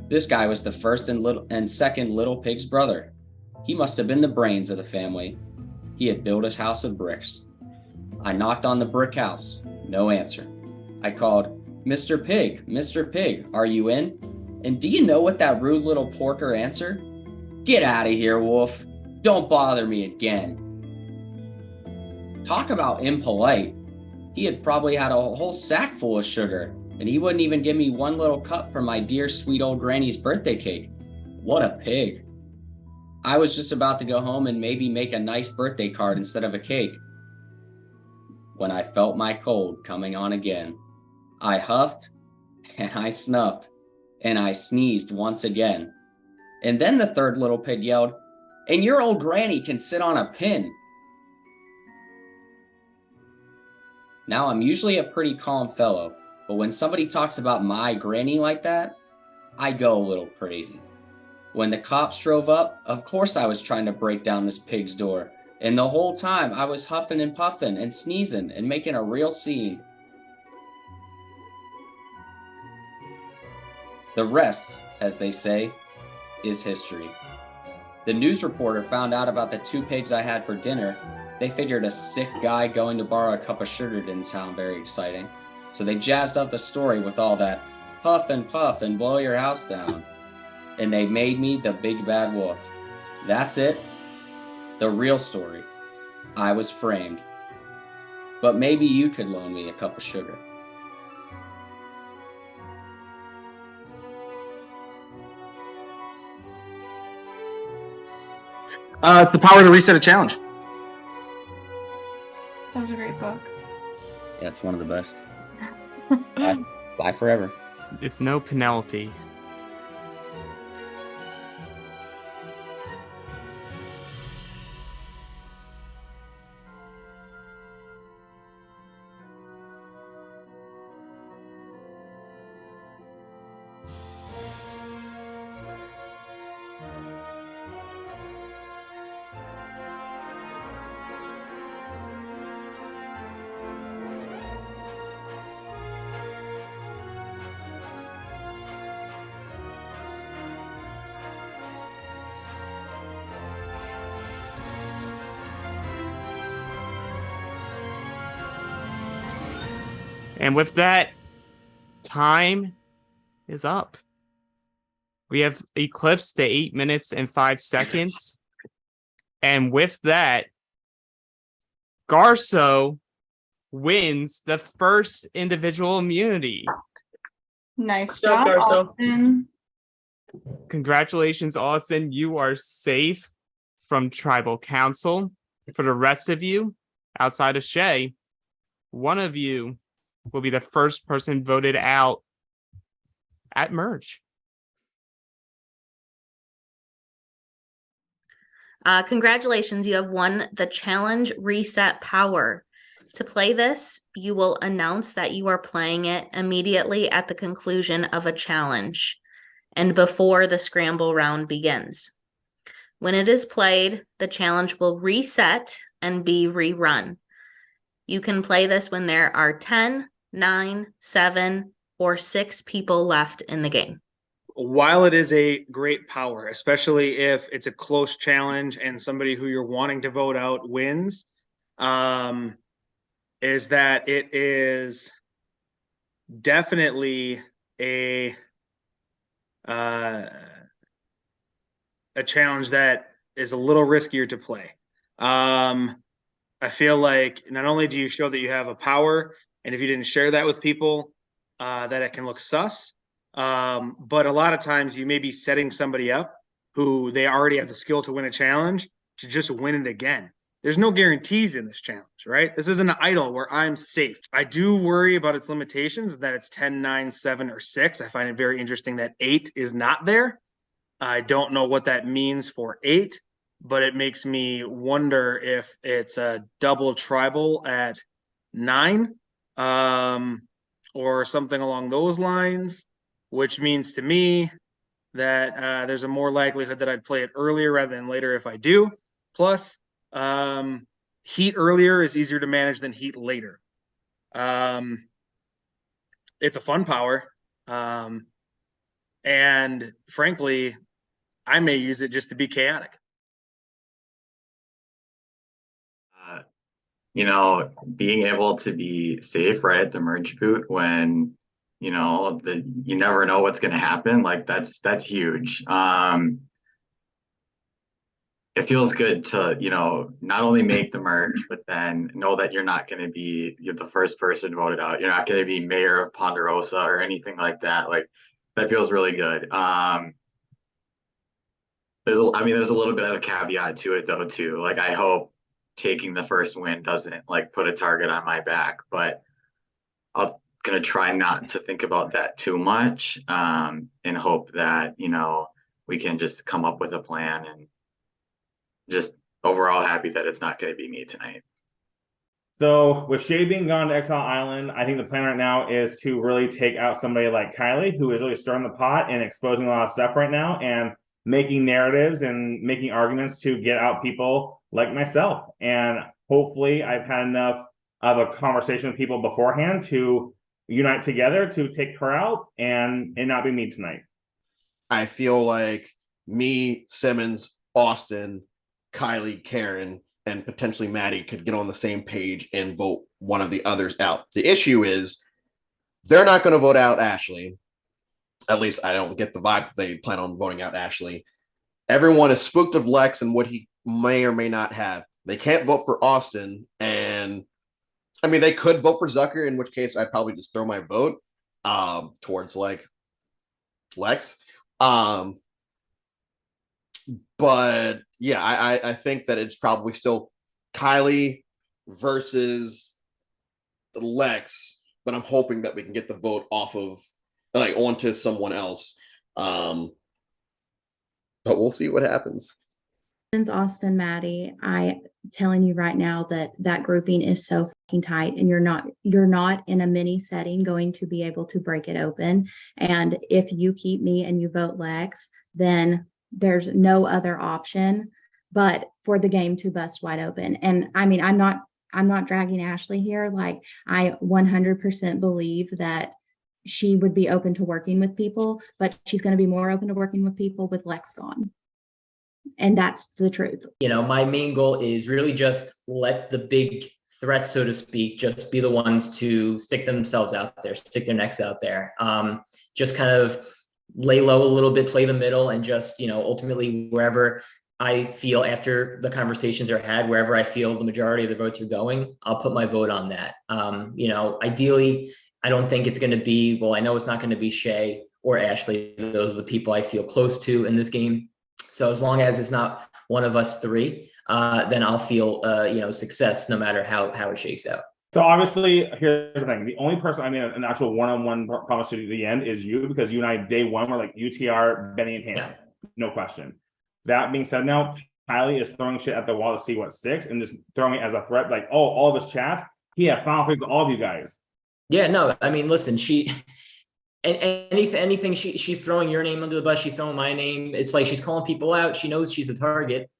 Speaker 15: This guy was the first and second little pig's brother. He must have been the brains of the family. He had built his house of bricks. I knocked on the brick house. No answer. I called, Mr. Pig, are you in? And do you know what that rude little porker answered? Get out of here, Wolf. Don't bother me again. Talk about impolite. He had probably had a whole sack full of sugar, and he wouldn't even give me one little cup for my dear sweet old granny's birthday cake. What a pig. I was just about to go home and maybe make a nice birthday card instead of a cake. when I felt my cold coming on again. I huffed, and I snuffed, and I sneezed once again. And then the third little pig yelled, "And your old granny can sit on a pin." Now, I'm usually a pretty calm fellow, but when somebody talks about my granny like that, I go a little crazy. When the cops drove up, of course I was trying to break down this pig's door, and the whole time I was huffing and puffing and sneezing and making a real scene. The rest, as they say, is history. The news reporter found out about the 2 pigs I had for dinner. They figured a sick guy going to borrow a cup of sugar didn't sound very exciting. So they jazzed up the story with all that puff and blow your house down. And they made me the big bad wolf. That's it. The real story. I was framed. But maybe you could loan me a cup of sugar.
Speaker 14: It's The Power to Reset a Challenge.
Speaker 13: That was a great book.
Speaker 15: Yeah, it's one of the best. Bye forever.
Speaker 11: It's no Penelope. And with that, time is up. We have eclipsed to 8 minutes and 5 seconds. And with that, Garsow wins the first individual immunity.
Speaker 13: Nice
Speaker 2: Good job,
Speaker 13: job,
Speaker 2: Garsow.
Speaker 13: Austin.
Speaker 11: Congratulations, Austin. You are safe from tribal council. For the rest of you, outside of Shea, one of you will be the first person voted out at merge.
Speaker 12: Congratulations, you have won the challenge reset power. To play this, you will announce that you are playing it immediately at the conclusion of a challenge and before the scramble round begins. When it is played, the challenge will reset and be rerun. You can play this when there are 10, 9, 7, or 6 people left in the game.
Speaker 14: While it is a great power, especially if it's a close challenge and somebody who you're wanting to vote out wins, is that it is definitely a challenge that is a little riskier to play. I feel like not only do you show that you have a power, and if you didn't share that with people, that it can look sus, but a lot of times you may be setting somebody up who they already have the skill to win a challenge to just win it again. There's no guarantees in this challenge, right? This isn't an idol where I'm safe. I do worry about its limitations, that it's 10, 9, 7, or 6. I find it very interesting that 8 is not there. I don't know what that means for 8, but it makes me wonder if it's a double tribal at 9, or something along those lines, which means to me that there's a more likelihood that I'd play it earlier rather than later if I do. Plus, heat earlier is easier to manage than heat later. It's a fun power. And frankly, I may use it just to be chaotic.
Speaker 16: Being able to be safe right at the merge boot when, you never know what's going to happen. Like that's huge. It feels good to, not only make the merge, but then know that you're not going to be the first person voted out. You're not going to be mayor of Ponderosa or anything like that. Like that feels really good. There's a little bit of a caveat to it though, too. Like I hope taking the first win doesn't like put a target on my back, but I'm gonna try not to think about that too much, and hope that, you know, we can just come up with a plan, and just overall happy that it's not going to be me tonight.
Speaker 4: So with Shea being gone to Exile Island, I think the plan right now is to really take out somebody like Kylie, who is really stirring the pot and exposing a lot of stuff right now and making narratives and making arguments to get out people like myself. And hopefully I've had enough of a conversation with people beforehand to unite together to take her out and not be me tonight.
Speaker 5: I feel like me, Simmons, Austin, Kylie, Karen, and potentially Maddie could get on the same page and vote one of the others out. The issue is they're not going to vote out Ashley. At least I don't get the vibe that they plan on voting out Ashley. Everyone is spooked of Lex and what he may or may not have. They can't vote for Austin. And I mean, they could vote for Zucker, in which case I'd probably just throw my vote towards like Lex. But yeah, I think that it's probably still Kylie versus Lex, but I'm hoping that we can get the vote off of like onto someone else. But we'll see what happens.
Speaker 1: Austin, Maddie, I telling you right now that that grouping is so fucking tight, and you're not in a mini setting going to be able to break it open. And if you keep me and you vote Lex, then there's no other option but for the game to bust wide open. And I mean, I'm not dragging Ashley here. Like, I 100% believe that she would be open to working with people, but she's going to be more open to working with people with Lex gone. And that's the truth.
Speaker 8: You know, my main goal is really just let the big threats, so to speak, just be the ones to stick themselves out there, stick their necks out there. Just kind of lay low a little bit, play the middle, and just, you know, ultimately wherever I feel after the conversations are had, wherever I feel the majority of the votes are going, I'll put my vote on that. You know, ideally, I don't think it's going to be, well, I know it's not going to be Shea or Ashley. Those are the people I feel close to in this game. So as long as it's not one of us three, then I'll feel, you know, success no matter how it shakes out.
Speaker 4: So obviously, here's the thing. The only person I made an actual one-on-one promise to the end is you, because you and I, day one, were like UTR, Benny and Hannah. Yeah. No question. That being said, now Kylie is throwing shit at the wall to see what sticks and just throwing it as a threat. Like, oh, all of his chats, he had final three with all of you guys. Yeah, no, I mean, listen, anything she's throwing your name under the bus, she's throwing my name. It's like she's calling people out. She knows she's the target.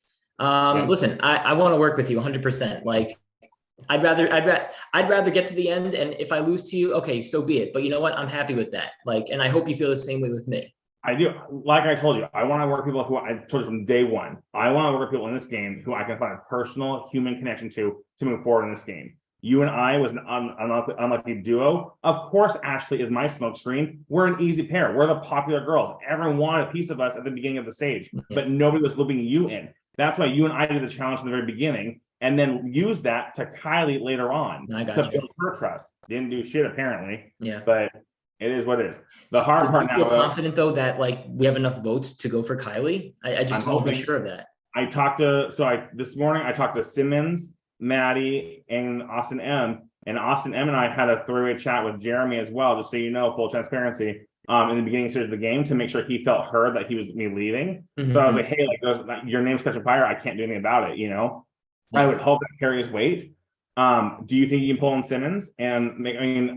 Speaker 4: Listen, I want to work with you 100%. Like, I'd rather get to the end, and if I lose to you, okay, so be it. But you know what? I'm happy with that. Like, and I hope you feel the same way with me. I do. Like I told you, I want to work with people who I told you from day one. I want to work with people in this game who I can find a personal human connection to move forward in this game. You and I was an unlucky duo. Of course, Ashley is my smokescreen. We're an easy pair. We're the popular girls. Everyone wanted a piece of us at the beginning of the stage, but nobody was looping you in. That's why you and I did the challenge in the very beginning, and then use that to Kylie later on to build her trust. Didn't do shit apparently. Yeah, but it is what it is. The hard part now. Feel confident though that like we have enough votes to go for Kylie. I just want to be sure of that. This morning I talked to Simmons, Maddie, and Austin M. And Austin M and I had a three-way chat with Jeremy as well, just so you know, full transparency. In the beginning stage of the game, to make sure he felt heard that he was me leaving. Mm-hmm. So I was like, hey, like your name's catching fire. I can't do anything about it, you know. Mm-hmm. I would hope that carries weight. Do you think you can pull in Simmons and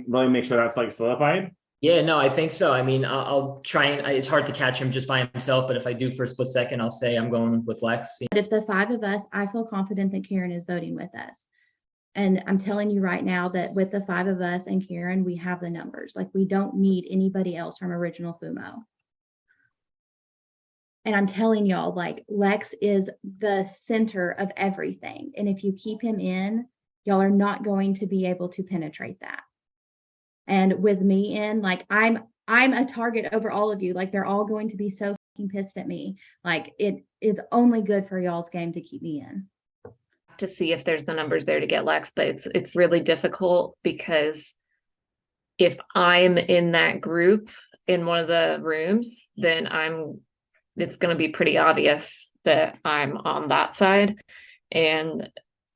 Speaker 4: really make sure that's like solidified? Yeah, no, I think so. I mean, I'll try and it's hard to catch him just by himself, but if I do for a split second, I'll say I'm going with Lex.
Speaker 1: But if the five of us, I feel confident that Karen is voting with us. And I'm telling you right now that with the five of us and Karen, we have the numbers. Like, we don't need anybody else from Original Fumo. And I'm telling y'all, like, Lex is the center of everything. And if you keep him in, y'all are not going to be able to penetrate that. And with me in, like, I'm a target over all of you. Like, they're all going to be so fucking pissed at me. Like, it is only good for y'all's game to keep me in.
Speaker 6: To see if there's the numbers there to get Lex, but it's really difficult because if I'm in that group in one of the rooms, then it's going to be pretty obvious that I'm on that side. And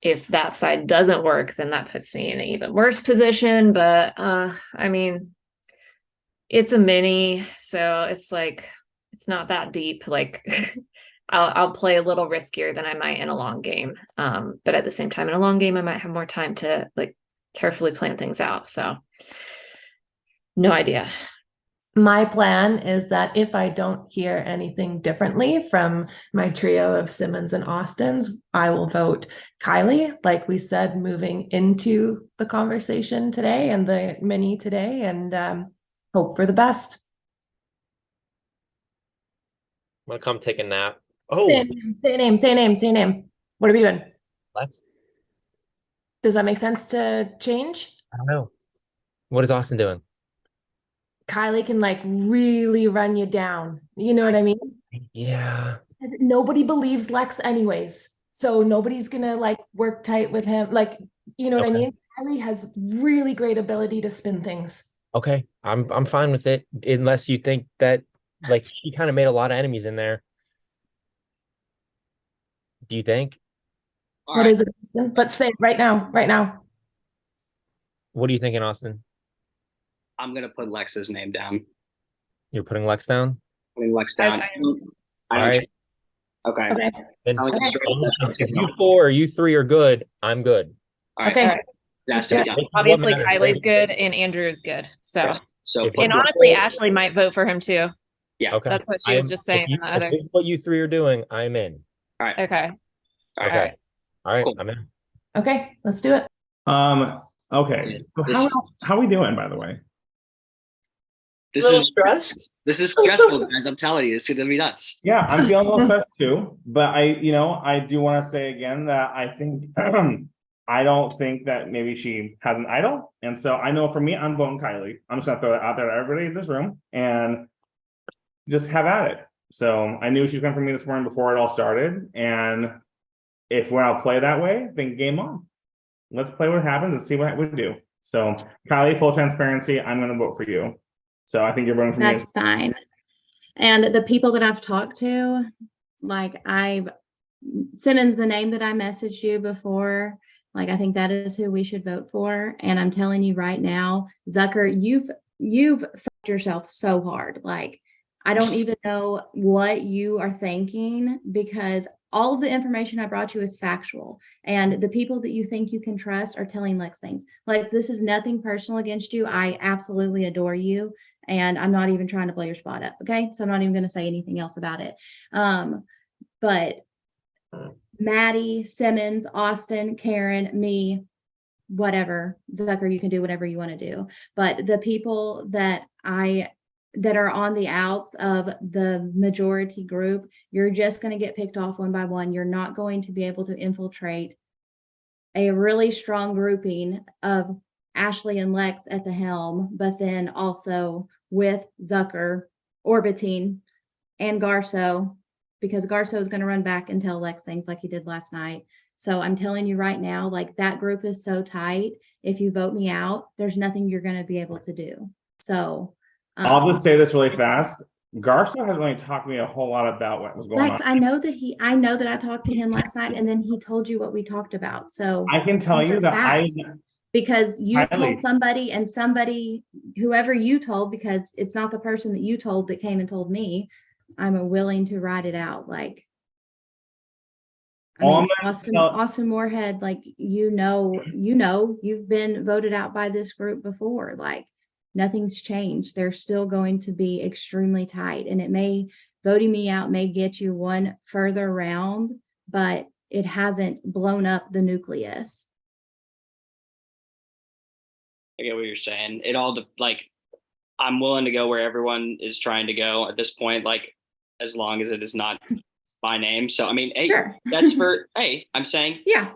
Speaker 6: if that side doesn't work, then that puts me in an even worse position. But I mean, it's a mini, so it's like it's not that deep. Like I'll play a little riskier than I might in a long game. But at the same time, in a long game, I might have more time to like carefully plan things out. So no idea.
Speaker 3: My plan is that if I don't hear anything differently from my trio of Simmons and Austins, I will vote Kylie, like we said, moving into the conversation today and the mini today, and hope for the best.
Speaker 10: I'm gonna come take a nap. Oh,
Speaker 3: say a name. What are we doing?
Speaker 10: Lex?
Speaker 3: Does that make sense to change?
Speaker 10: I don't know. What is Austin doing?
Speaker 3: Kylie can like really run you down. You know what I mean?
Speaker 10: Yeah.
Speaker 3: Nobody believes Lex anyways. So nobody's gonna like work tight with him. Like, you know what I mean? Kylie has really great ability to spin things.
Speaker 10: Okay. I'm fine with it. Unless you think that like she kind of made a lot of enemies in there. Do you think?
Speaker 3: What is it, Austin? Let's say it right now. Right now.
Speaker 10: What are you thinking, Austin?
Speaker 9: I'm gonna put Lex's name down.
Speaker 10: You're putting Lex down?
Speaker 9: Putting Lex down.
Speaker 10: All right.
Speaker 9: Okay.
Speaker 10: Then if you four or you three are good, I'm good.
Speaker 9: All right.
Speaker 3: Okay.
Speaker 9: That's to be done.
Speaker 6: Obviously, Kylie's good and Andrew is good. So,
Speaker 9: So
Speaker 6: and honestly, Ashley might vote for him too.
Speaker 9: Yeah.
Speaker 10: Okay.
Speaker 6: That's what she was just saying in the other.
Speaker 10: If this is what you three are doing, I'm in.
Speaker 9: All right.
Speaker 6: Okay.
Speaker 10: Okay. All right. I'm in.
Speaker 3: Okay, let's do it.
Speaker 4: Okay. So how are we doing, by the way?
Speaker 9: This is stressed. This is stressful, guys. I'm telling you, it's gonna be nuts.
Speaker 4: Yeah, I'm feeling a little stressed too. But I do want to say again that I think I don't think that maybe she has an idol. And so I know for me, I'm voting Kylie. I'm just gonna throw that out there to everybody in this room and just have at it. So I knew she was going for me this morning before it all started. And if we're gonna play that way, then game on. Let's play what happens and see what we do. So Kylie, full transparency, I'm gonna vote for you. So I think you're voting for me.
Speaker 1: That's fine. And the people that I've talked to, like Simmons, the name that I messaged you before, like I think that is who we should vote for. And I'm telling you right now, Zucker, you've fucked yourself so hard. Like I don't even know what you are thinking because all of the information I brought you is factual. And the people that you think you can trust are telling Lex things. Like this is nothing personal against you. I absolutely adore you. And I'm not even trying to blow your spot up. Okay. So I'm not even going to say anything else about it. But Maddie, Simmons, Austin, Karen, me, whatever, Zucker, you can do whatever you want to do. But the people that are on the outs of the majority group, you're just going to get picked off one by one. You're not going to be able to infiltrate a really strong grouping of Ashley and Lex at the helm, but then also with Zucker orbiting and Garsow, because Garsow is going to run back and tell Lex things like he did last night. So I'm telling you right now, like that group is so tight. If you vote me out, there's nothing you're going to be able to do. So
Speaker 4: I'll just say this really fast. Garsow has only talked to me a whole lot about what was going
Speaker 1: Lex,
Speaker 4: on.
Speaker 1: I know that I talked to him last night and then he told you what we talked about. So
Speaker 4: I can tell you that
Speaker 1: because you
Speaker 4: Kylie.
Speaker 1: told somebody and somebody, whoever you told, because it's not the person that you told that came and told me, I'm willing to write it out. Like, I mean, Austin Moorhead, like, you've been voted out by this group before. Like, nothing's changed. They're still going to be extremely tight, and voting me out may get you one further round, but it hasn't blown up the nucleus.
Speaker 9: I get what you're saying. It all I'm willing to go where everyone is trying to go at this point, like as long as it is not my name. So I mean, hey, sure. That's for hey, I'm saying,
Speaker 1: yeah.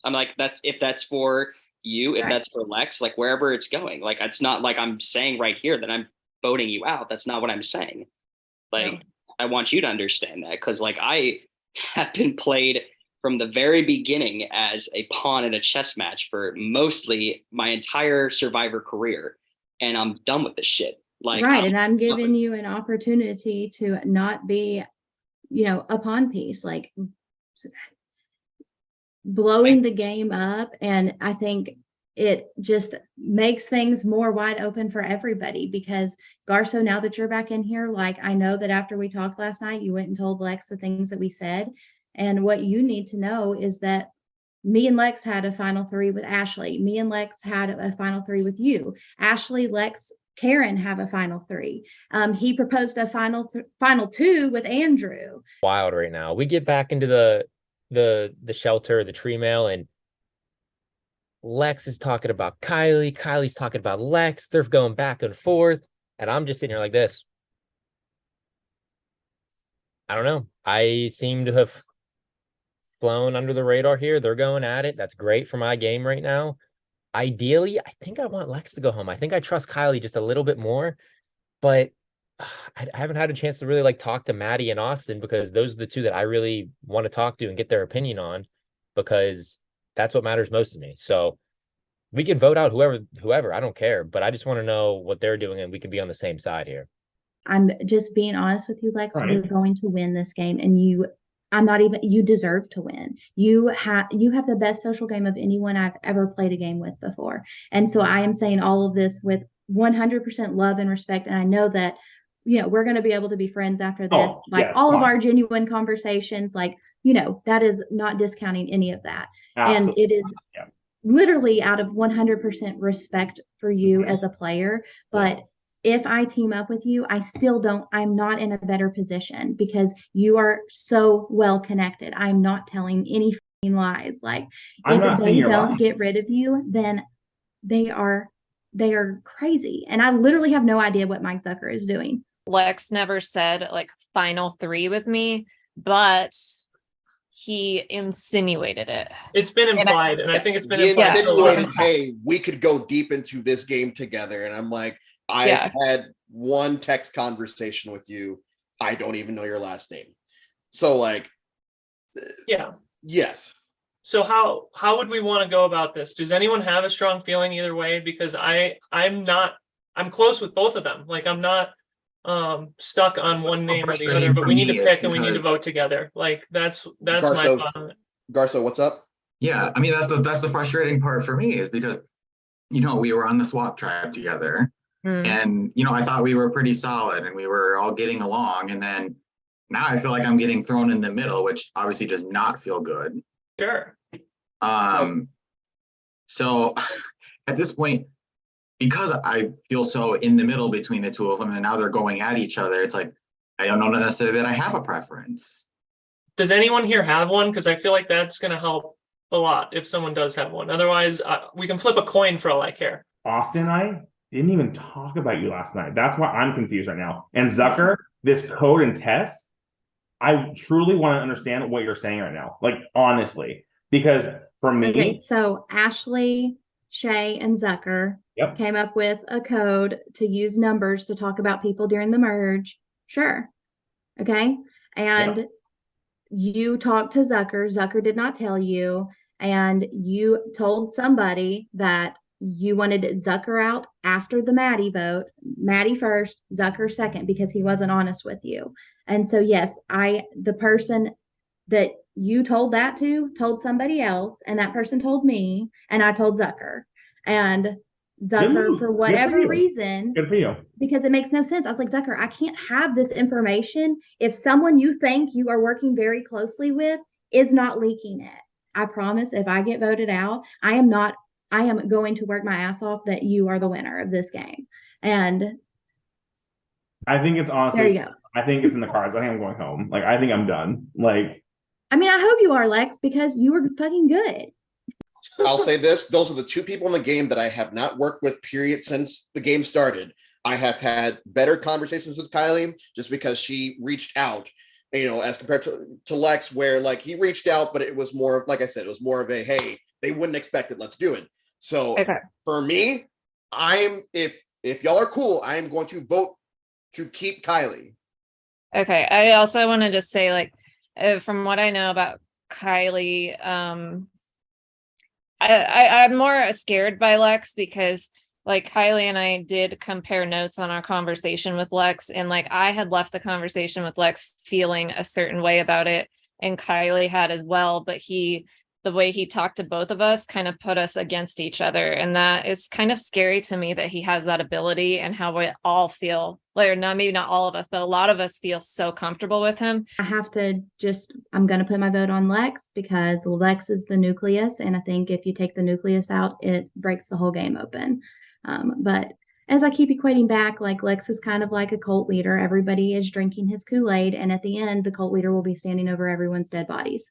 Speaker 9: I'm like, if that's for you, if that's for Lex, like wherever it's going, like it's not like I'm saying right here that I'm voting you out. That's not what I'm saying. Like, I want you to understand that, because like I have been played from the very beginning as a pawn in a chess match for mostly my entire Survivor career, and I'm done with this shit. Like,
Speaker 1: right, and I'm giving you an opportunity to not be, a pawn piece. Like, blowing the game up. And I think it just makes things more wide open for everybody because Garso, now that you're back in here, like I know that after we talked last night, you went and told Lex the things that we said. And what you need to know is that me and Lex had a final three with Ashley. Me and Lex had a final three with you. Ashley, Lex, Karen have a final three. He proposed a final two with Andrew.
Speaker 10: Wild right now. We get back into the shelter, the tree mail, and Lex is talking about Kylie. Kylie's talking about Lex. They're going back and forth. And I'm just sitting here like this. I don't know. I seem to have flown under the radar here. They're going at it. That's great for my game right now. Ideally, I think I want Lex to go home. I think I trust Kylie just a little bit more, but I haven't had a chance to really like talk to Maddie and Austin because those are the two that I really want to talk to and get their opinion on because that's what matters most to me. So we can vote out whoever, I don't care, but I just want to know what they're doing and we can be on the same side here.
Speaker 1: I'm just being honest with you, Lex.
Speaker 4: Right.
Speaker 1: You're going to win this game and you deserve to win. You have the best social game of anyone I've ever played a game with before. And so I am saying all of this with 100% love and respect. And I know that, we're going to be able to be friends after this. Of our genuine conversations, that is not discounting any of that. Absolutely. And it is literally out of 100% respect for you as a player. But if I team up with you, I'm not in a better position because you are so well connected. I'm not telling any lies. Like if they don't get rid of you, then they are crazy. And I literally have no idea what Mike Zucker is doing.
Speaker 6: Lex never said like final three with me, but he insinuated it.
Speaker 2: It's been implied, and I think it's been
Speaker 5: implied.
Speaker 2: Insinuated,
Speaker 5: hey, we could go deep into this game together. And I'm like, I've had one text conversation with you. I don't even know your last name. So yes.
Speaker 2: So how would we want to go about this? Does anyone have a strong feeling either way? Because I'm close with both of them. Like I'm not stuck on one name or the other, but we need to pick and we need to vote together. Like that's my thought on it.
Speaker 5: Garso, what's up?
Speaker 16: Yeah, I mean that's the frustrating part for me is because we were on the swap tribe together. And, I thought we were pretty solid and we were all getting along. And then now I feel like I'm getting thrown in the middle, which obviously does not feel good.
Speaker 2: Sure.
Speaker 16: So at this point, because I feel so in the middle between the two of them and now they're going at each other, it's like, I don't know necessarily that I have a preference.
Speaker 2: Does anyone here have one? Because I feel like that's going to help a lot if someone does have one. Otherwise, we can flip a coin for all I care.
Speaker 4: Austin and I didn't even talk about you last night. That's why I'm confused right now. And Zucker, this code and test, I truly want to understand what you're saying right now. Like, honestly, because for me.
Speaker 1: Okay, so Ashley, Shea, and Zucker came up with a code to use numbers to talk about people during the merge. Sure. Okay. And you talked to Zucker. Zucker did not tell you. And you told somebody that you wanted Zucker out after the Maddie vote. Maddie first, Zucker second, because he wasn't honest with you. And so, yes, the person that you told that to told somebody else, and that person told me, and I told Zucker. And Zucker, for whatever reason,
Speaker 4: good for you,
Speaker 1: because it makes no sense. I was like, Zucker, I can't have this information if someone you think you are working very closely with is not leaking it. I promise if I get voted out, I am going to work my ass off that you are the winner of this game. And
Speaker 4: I think it's honestly,
Speaker 1: there you go.
Speaker 4: I think it's in the cards. I think I'm going home. Like, I think I'm done. Like,
Speaker 1: I mean, I hope you are, Lex, because you were fucking good.
Speaker 5: I'll say this. Those are the two people in the game that I have not worked with, period, since the game started. I have had better conversations with Kylie just because she reached out, as compared to Lex, where like he reached out, but it was more, like I said, it was more of a, hey, they wouldn't expect it. Let's do it. So for me, if y'all are cool, I am going to vote to keep Kylie.
Speaker 6: Okay. I also want to just say, like, from what I know about Kylie, I'm more scared by Lex because like Kylie and I did compare notes on our conversation with Lex, and like I had left the conversation with Lex feeling a certain way about it, and Kylie had as well, but he the way he talked to both of us kind of put us against each other. And that is kind of scary to me that he has that ability, and how we all feel, like, not maybe not all of us, but a lot of us feel so comfortable with him.
Speaker 1: I'm going to put my vote on Lex because Lex is the nucleus. And I think if you take the nucleus out, it breaks the whole game open. But as I keep equating back, like, Lex is kind of like a cult leader. Everybody is drinking his Kool-Aid. And at the end, the cult leader will be standing over everyone's dead bodies.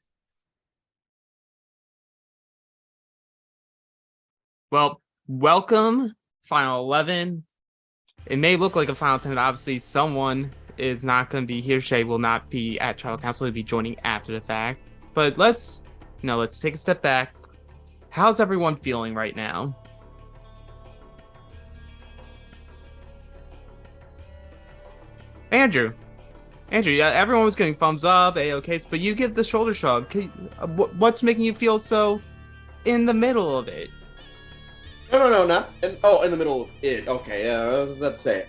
Speaker 11: Well, welcome, Final 11. It may look like a Final 10, but obviously someone is not going to be here. Shea will not be at Tribal Council. He'll be joining after the fact. But let's take a step back. How's everyone feeling right now? Andrew, yeah, everyone was getting thumbs up, okay, but you give the shoulder shrug. What's making you feel so in the middle of it?
Speaker 5: No, not in the middle of it. Okay, yeah, I was about to say.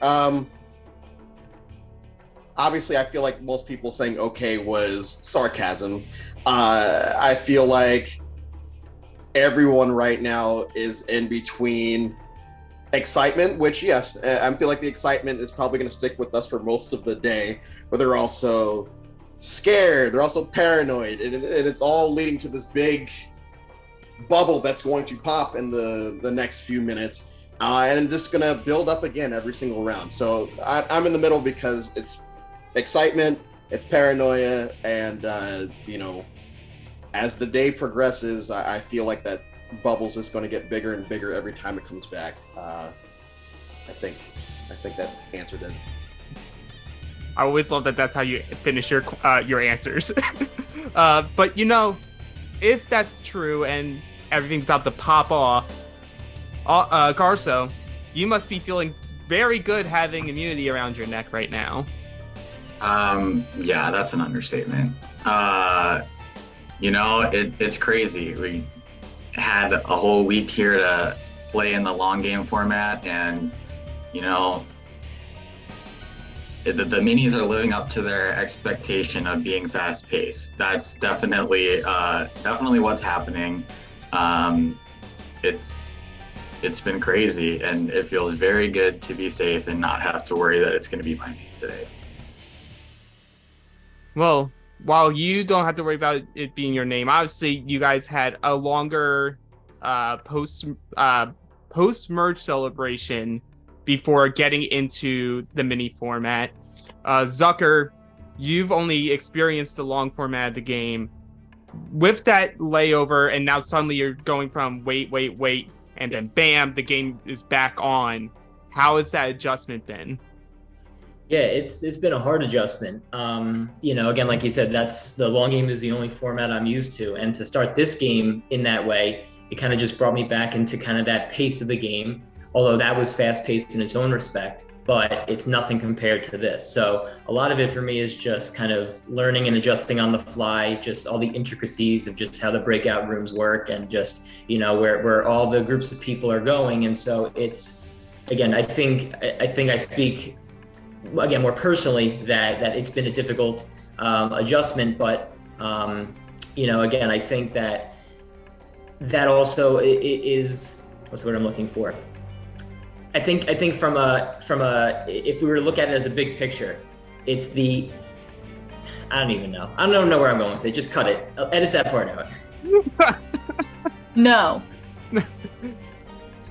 Speaker 5: Obviously, I feel like most people saying okay was sarcasm. I feel like everyone right now is in between excitement, which, yes, I feel like the excitement is probably going to stick with us for most of the day, but they're also scared, they're also paranoid, and it's all leading to this big bubble that's going to pop in the next few minutes, and just gonna build up again every single round. So I'm in the middle because it's excitement, it's paranoia, and as the day progresses, I feel like that bubble's just going to get bigger and bigger every time it comes back. I think that answered it.
Speaker 11: I always love that that's how you finish your answers. But if that's true and everything's about to pop off, Garsow, you must be feeling very good having immunity around your neck right now.
Speaker 16: Yeah, that's an understatement. It's crazy. We had a whole week here to play in the long game format, and the minis are living up to their expectation of being fast paced. That's definitely what's happening. It's been crazy, and it feels very good to be safe and not have to worry that it's going to be my name today.
Speaker 11: Well, while you don't have to worry about it being your name, obviously you guys had a longer post merge celebration before getting into the mini format. Zucker, you've only experienced the long format of the game. With that layover, and now suddenly you're going from wait, and then bam, the game is back on. How has that adjustment been?
Speaker 8: Yeah, it's been a hard adjustment. Again, like you said, that's the long game is the only format I'm used to. And to start this game in that way, it kind of just brought me back into kind of that pace of the game, although that was fast paced in its own respect, but it's nothing compared to this. So a lot of it for me is just kind of learning and adjusting on the fly, just all the intricacies of just how the breakout rooms work, and just, where all the groups of people are going. And so it's, again, I think I speak, again, more personally, that it's been a difficult adjustment, but again, I think that also is, what's the word I'm looking for? I think from a if we were to look at it as a big picture, it's I don't even know. I don't know where I'm going with it. Just cut it. I'll edit that part out.
Speaker 13: No.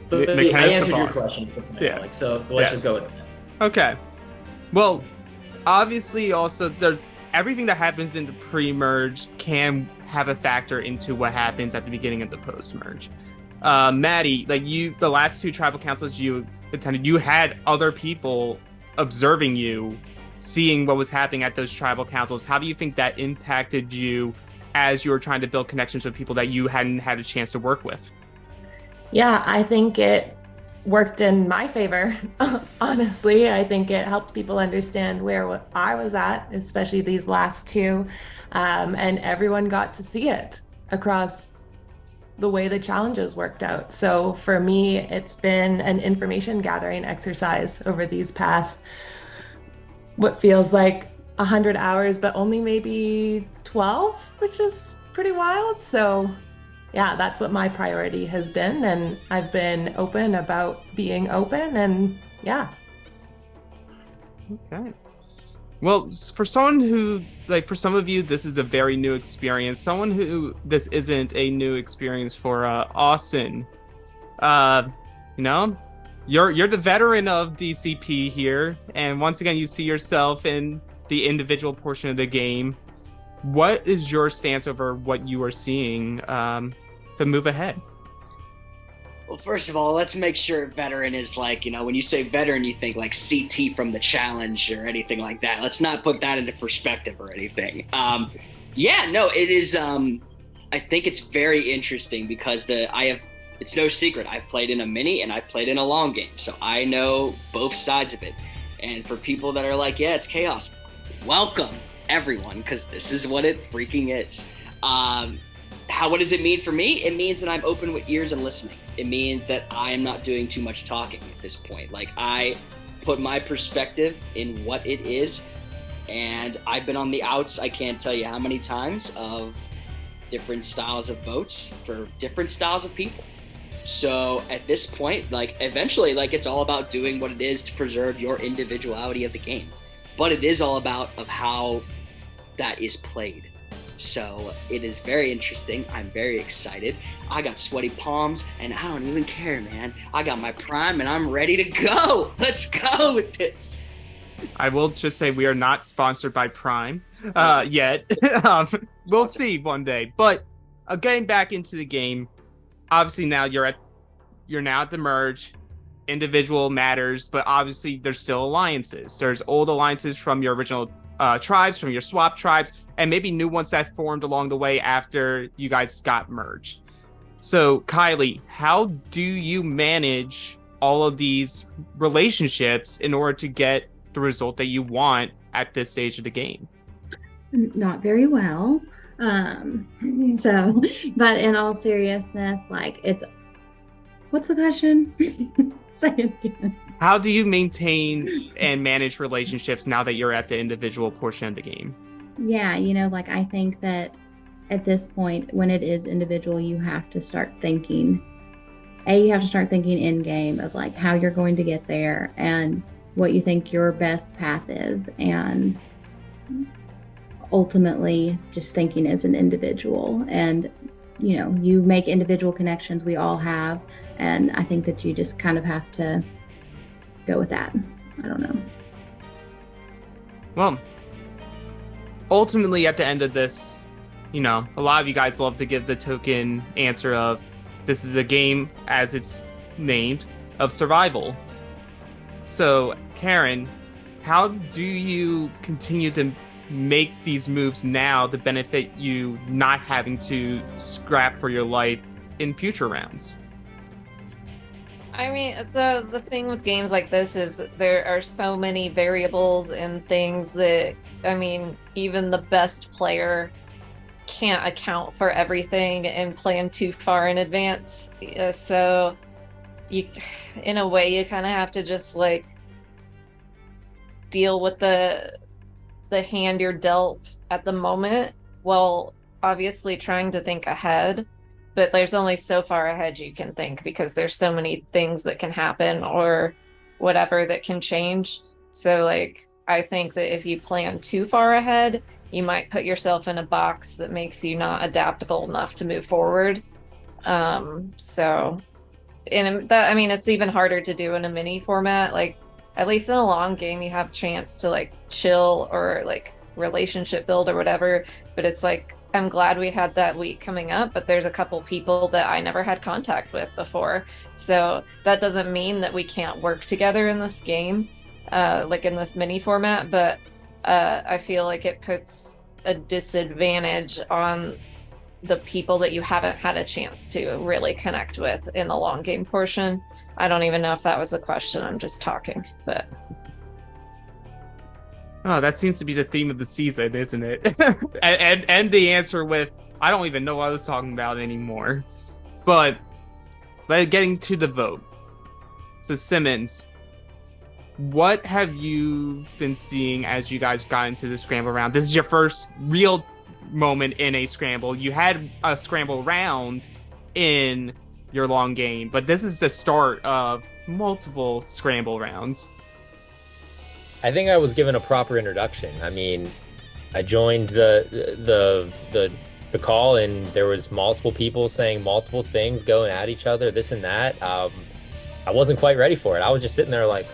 Speaker 8: But I answered your question. Yeah. So let's just go with that.
Speaker 11: Okay. Well, obviously, also everything that happens in the pre-merge can have a factor into what happens at the beginning of the post-merge. Maddie, the last two tribal councils you attended, you had other people observing you, seeing what was happening at those tribal councils. How do you think that impacted you as you were trying to build connections with people that you hadn't had a chance to work with?
Speaker 3: Yeah, I think it worked in my favor. Honestly, I think it helped people understand where I was at, especially these last two, and everyone got to see it across the way the challenges worked out. So for me, it's been an information gathering exercise over these past, what feels like 100 hours, but only maybe 12, which is pretty wild. So yeah, that's what my priority has been. And I've been open about being open, and yeah.
Speaker 11: Okay. Well, for someone who, like, for some of you, this is a very new experience. Someone who this isn't a new experience for, Austin. You know, you're the veteran of DCP here, and once again, you see yourself in the individual portion of the game. What is your stance over what you are seeing to move ahead?
Speaker 9: Well, first of all, let's make sure veteran is like, when you say veteran, you think like CT from the challenge or anything like that. Let's not put that into perspective or anything. It is. I think it's very interesting because it's no secret. I've played in a mini and I've played in a long game. So I know both sides of it. And for people that are like, yeah, it's chaos, welcome everyone, because this is what it freaking is. What does it mean for me? It means that I'm open with ears and listening. It means that I am not doing too much talking at this point. Like, I put my perspective in what it is, and I've been on the outs, I can't tell you how many times, of different styles of votes for different styles of people. So at this point, like, eventually, like, it's all about doing what it is to preserve your individuality of the game. But it is all about of how that is played. So it is very interesting. I'm very excited. I got sweaty palms and I don't even care, man. I got my prime and I'm ready to go. Let's go with this.
Speaker 11: I will just say we are not sponsored by Prime yet. We'll see one day. But getting back into the game, obviously now you're now at the merge. Individual matters, but obviously there's still alliances. There's old alliances from your original tribes, from your swap tribes, and maybe new ones that formed along the way after you guys got merged. So, Kylie, how do you manage all of these relationships in order to get the result that you want at this stage of the game?
Speaker 1: Not very well. But in all seriousness, like, what's the question? Say it again.
Speaker 11: How do you maintain and manage relationships now that you're at the individual portion of the game?
Speaker 1: Yeah, I think that at this point, when it is individual, you have to start thinking. You have to start thinking in game of like how you're going to get there and what you think your best path is, and ultimately just thinking as an individual. And you make individual connections, we all have, and I think that you just kind of have to go with that. I don't know.
Speaker 11: Well, ultimately at the end of this, a lot of you guys love to give the token answer of this is a game, as it's named, of survival. So, Karen, how do you continue to make these moves now to benefit you not having to scrap for your life in future rounds?
Speaker 6: I mean, so the thing with games like this is there are so many variables and things that, I mean, even the best player can't account for everything and plan too far in advance. So you, in a way, you kind of have to just like deal with the hand you're dealt at the moment, while obviously trying to think ahead. But there's only so far ahead you can think because there's so many things that can happen or whatever that can change. So like, I think that if you plan too far ahead, you might put yourself in a box that makes you not adaptable enough to move forward. So, and that, I mean, it's even harder to do in a mini format. Like, at least in a long game, you have a chance to like chill or like relationship build or whatever. But it's like, I'm glad we had that week coming up, but there's a couple people that I never had contact with before. So that doesn't mean that we can't work together in this game, like in this mini format, but I feel like it puts a disadvantage on the people that you haven't had a chance to really connect with in the long game portion. I don't even know if that was a question. I'm just talking, but...
Speaker 11: Oh, that seems to be the theme of the season, isn't it? and the answer with, I don't even know what I was talking about anymore. But getting to the vote. So Simmons, what have you been seeing as you guys got into the scramble round? This is your first real moment in a scramble. You had a scramble round in your long game, but this is the start of multiple scramble rounds.
Speaker 10: I think I was given a proper introduction. I mean, I joined the call, and there was multiple people saying multiple things, going at each other, this and that. I wasn't quite ready for it. I was just sitting there like,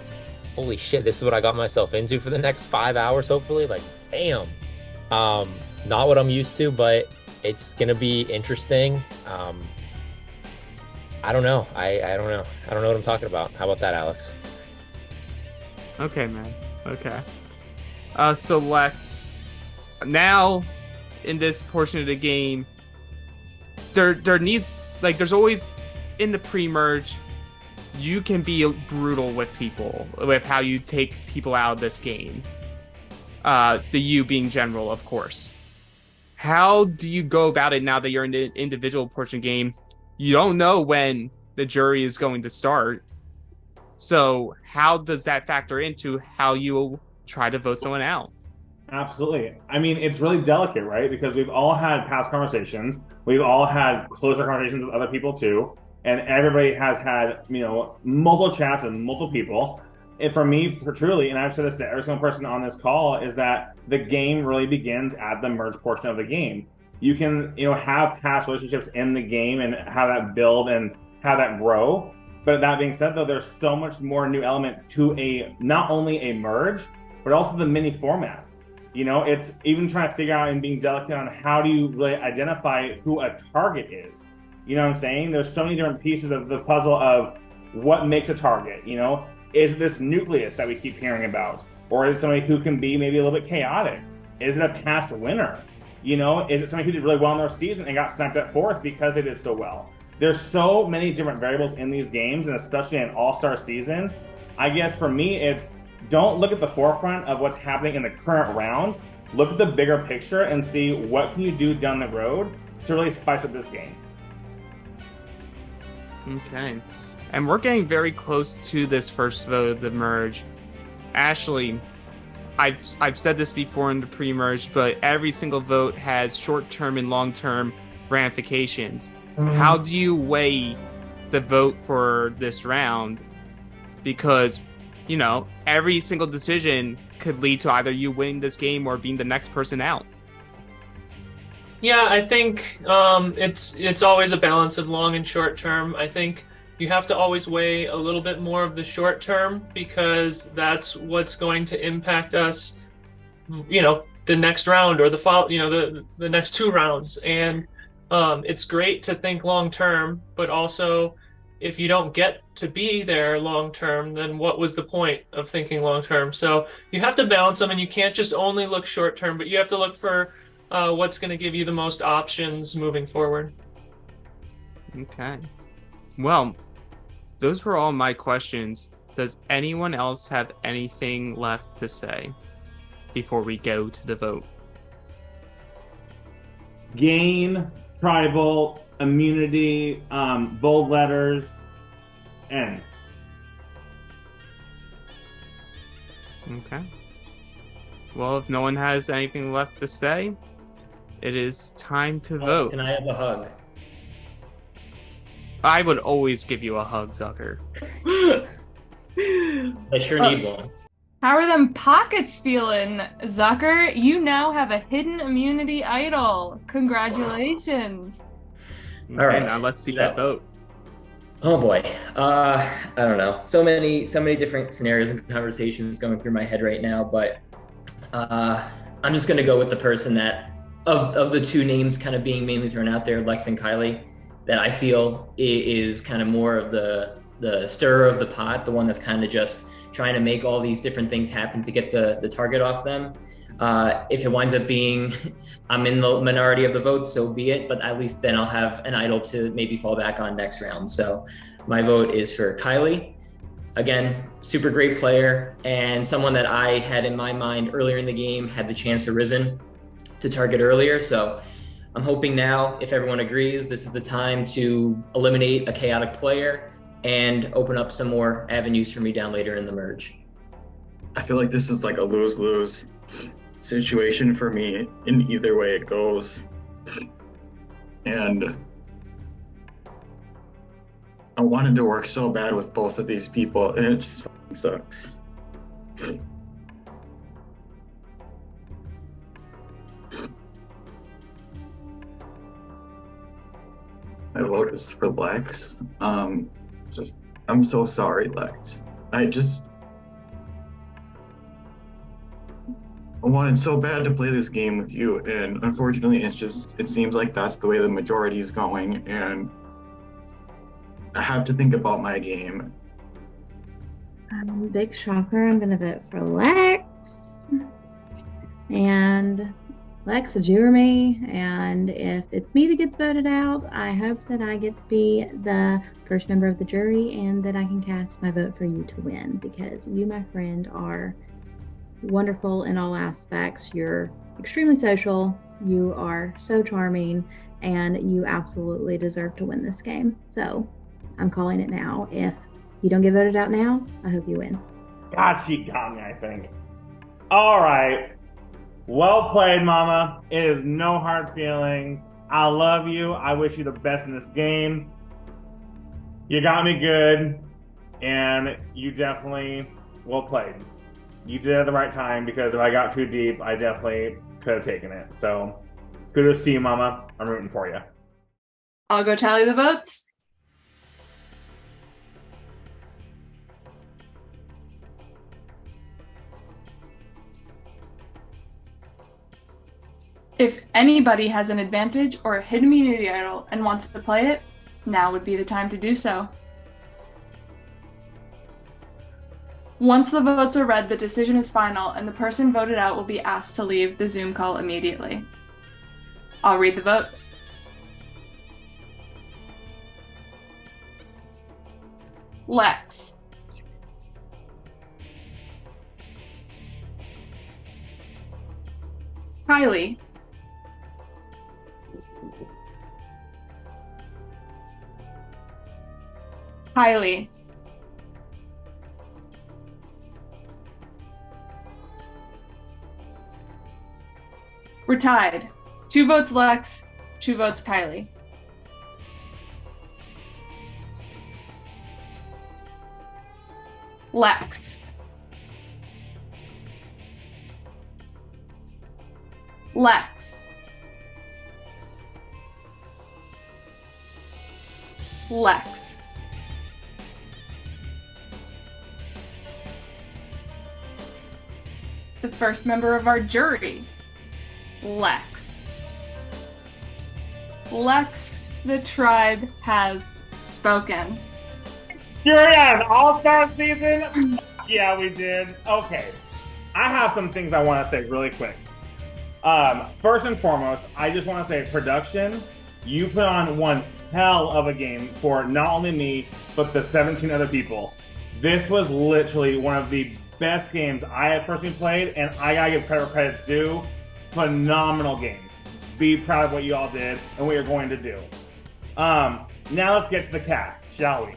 Speaker 10: holy shit, this is what I got myself into for the next 5 hours, hopefully. Like, damn. Not what I'm used to, but it's gonna be interesting. I don't know. I don't know. I don't know what I'm talking about. How about that, Alex?
Speaker 11: Okay, man. Okay. So Lex, now in this portion of the game, there needs, like, there's always in the pre-merge, you can be brutal with people, with how you take people out of this game. The you being general, of course. How do you go about it now that you're in the individual portion game? You don't know when the jury is going to start. So how does that factor into how you try to vote someone out?
Speaker 4: Absolutely. I mean, it's really delicate, right? Because we've all had past conversations. We've all had closer conversations with other people too. And everybody has had, multiple chats with multiple people. And for me, truly, and I've said this to every single person on this call, is that the game really begins at the merge portion of the game. You can, have past relationships in the game and have that build and have that grow. But that being said, though, there's so much more new element to not only a merge, but also the mini format. It's even trying to figure out and being delicate on how do you really identify who a target is. You know what I'm saying? There's so many different pieces of the puzzle of what makes a target. Is this nucleus that we keep hearing about? Or is it somebody who can be maybe a little bit chaotic? Is it a past winner? Is it somebody who did really well in their season and got sniped at fourth because they did so well? There's so many different variables in these games, and especially in an all-star season. I guess for me, it's don't look at the forefront of what's happening in the current round. Look at the bigger picture and see what can you do down the road to really spice up this game.
Speaker 11: Okay. And we're getting very close to this first vote of the merge. Ashley, I've said this before in the pre-merge, but every single vote has short-term and long-term ramifications. How do you weigh the vote for this round? Because, every single decision could lead to either you winning this game or being the next person out.
Speaker 2: Yeah, I think it's always a balance of long and short term. I think you have to always weigh a little bit more of the short term because that's what's going to impact us, the next round or the next two rounds. And it's great to think long term, but also if you don't get to be there long term, then what was the point of thinking long term? So you have to balance them, and you can't just only look short term, but you have to look for what's going to give you the most options moving forward.
Speaker 11: Okay. Well, those were all my questions. Does anyone else have anything left to say before we go to the vote?
Speaker 4: Gain, tribal, immunity, bold letters, end.
Speaker 11: Okay. Well, if no one has anything left to say, it is time to vote.
Speaker 8: Can I have a hug?
Speaker 11: I would always give you a hug, Zucker.
Speaker 8: I sure need one.
Speaker 13: How are them pockets feeling, Zucker? You now have a hidden immunity idol. Congratulations.
Speaker 11: All right, now let's see that vote.
Speaker 8: Oh boy. I don't know. So many different scenarios and conversations going through my head right now, but I'm just gonna go with the person that of the two names kind of being mainly thrown out there, Lex and Kylie, that I feel is kind of more of the stirrer of the pot, the one that's kind of just trying to make all these different things happen to get the target off them. If it winds up being I'm in the minority of the vote, so be it, but at least then I'll have an idol to maybe fall back on next round. So my vote is for Kylie. Again, super great player and someone that I had in my mind earlier in the game, had the chance to risen to target earlier. So I'm hoping now, if everyone agrees, this is the time to eliminate a chaotic player and open up some more avenues for me down later in the merge.
Speaker 16: I feel like this is like a lose-lose situation for me in either way it goes. And I wanted to work so bad with both of these people, and it just fucking sucks. My vote is for Lex. I'm so sorry, Lex. I wanted so bad to play this game with you, and unfortunately it seems like that's the way the majority is going, and I have to think about my game.
Speaker 1: Big shocker, I'm gonna vote for Lex. And Lex, it's you or me, and if it's me that gets voted out, I hope that I get to be the first member of the jury and that I can cast my vote for you to win, because you, my friend, are wonderful in all aspects. You're extremely social, you are so charming, and you absolutely deserve to win this game. So I'm calling it now. If you don't get voted out now, I hope you win.
Speaker 4: God, she got me, I think. All right. Well played, Mama. It is no hard feelings. I love you. I wish you the best in this game. You got me good, and you definitely well played. You did it at the right time, because if I got too deep, I definitely could have taken it. So kudos to you, Mama. I'm rooting for you.
Speaker 13: I'll go tally the votes. If anybody has an advantage or a hidden immunity idol and wants to play it, now would be the time to do so. Once the votes are read, the decision is final, and the person voted out will be asked to leave the Zoom call immediately. I'll read the votes. Lex. Kylie. Kylie. We're tied. 2 votes Lex, 2 votes Kylie. Lex. Lex. Lex. The first member of our jury, Lex. Lex, the tribe has spoken.
Speaker 4: Jury on All-Star season? Yeah, we did. Okay. I have some things I want to say really quick. First and foremost, I just want to say production, you put on one hell of a game for not only me, but the 17 other people. This was literally one of the best games I have personally played, and I gotta give credit where credit's due. Phenomenal game. Be proud of what you all did and what you're going to do. Now let's get to the cast, shall we?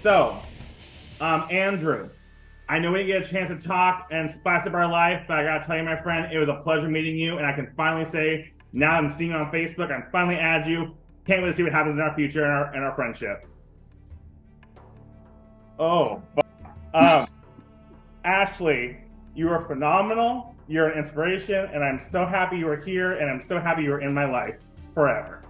Speaker 4: So, Andrew, I know we didn't get a chance to talk and spice up our life, but I gotta tell you, my friend, it was a pleasure meeting you, and I can finally say, now I'm seeing you on Facebook, I'm finally add you. Can't wait to see what happens in our future and our friendship. Oh, Ashley, you are phenomenal. You're an inspiration, and I'm so happy you are here, and I'm so happy you are in my life forever.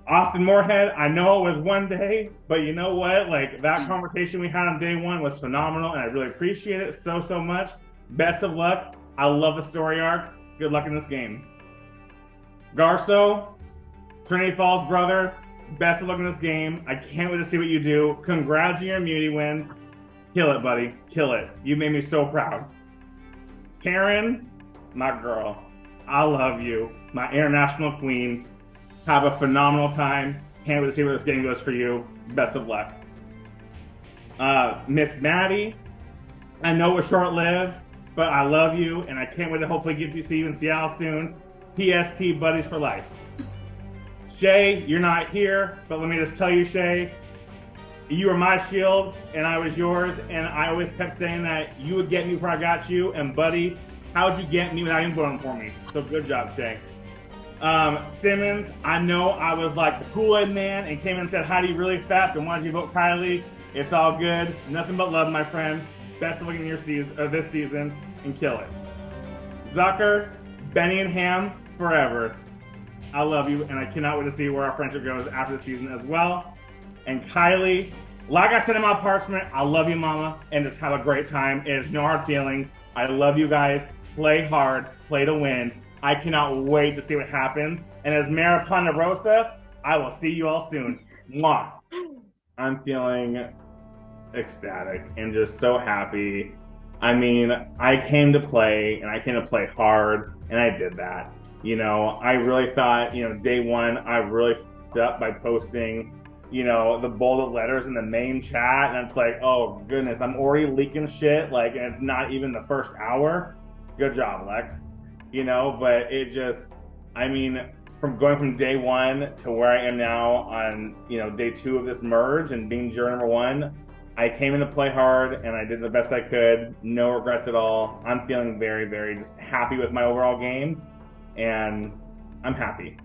Speaker 4: Austin Moorhead, I know it was one day, but you know what? Like, that conversation we had on day one was phenomenal, and I really appreciate it so much. Best of luck. I love the story arc. Good luck in this game. Garsow, Trinity Falls brother, best of luck in this game. I can't wait to see what you do. Congrats on your immunity win. Kill it, buddy. Kill it. You made me so proud. Karen, my girl, I love you. My international queen. Have a phenomenal time. Can't wait to see where this game goes for you. Best of luck. Miss Maddie, I know we're short-lived, but I love you, and I can't wait to hopefully get to see you in Seattle soon. PST buddies for life. Shea, you're not here, but let me just tell you, Shea, you were my shield, and I was yours, and I always kept saying that you would get me before I got you, and buddy, how'd you get me without even voting for me? So good job, Shea. Simmons, I know I was like the Kool-Aid man and came in and said hi to you really fast and wanted you to vote Kylie. It's all good. Nothing but love, my friend. Best of luck in your season, this season, and kill it. Zucker, Benny and Ham, forever. I love you, and I cannot wait to see where our friendship goes after the season as well. And Kylie, like I said in my parchment, I love you, mama, and just have a great time. It is no hard feelings. I love you guys. Play hard, play to win. I cannot wait to see what happens. And as Mayor of Ponderosa, I will see you all soon. Mwah. I'm feeling ecstatic and just so happy. I mean, I came to play, and I came to play hard, and I did that. You know, I really thought, you know, day one, I really f***ed up by posting, you know, the bolded letters in the main chat, and it's like, oh goodness, I'm already leaking shit, like, and it's not even the first hour. Good job, Lex. You know, but it just, I mean, from going from day one to where I am now on, you know, day two of this merge and being juror number one, I came in to play hard and I did the best I could. No regrets at all. I'm feeling very, very just happy with my overall game, and I'm happy.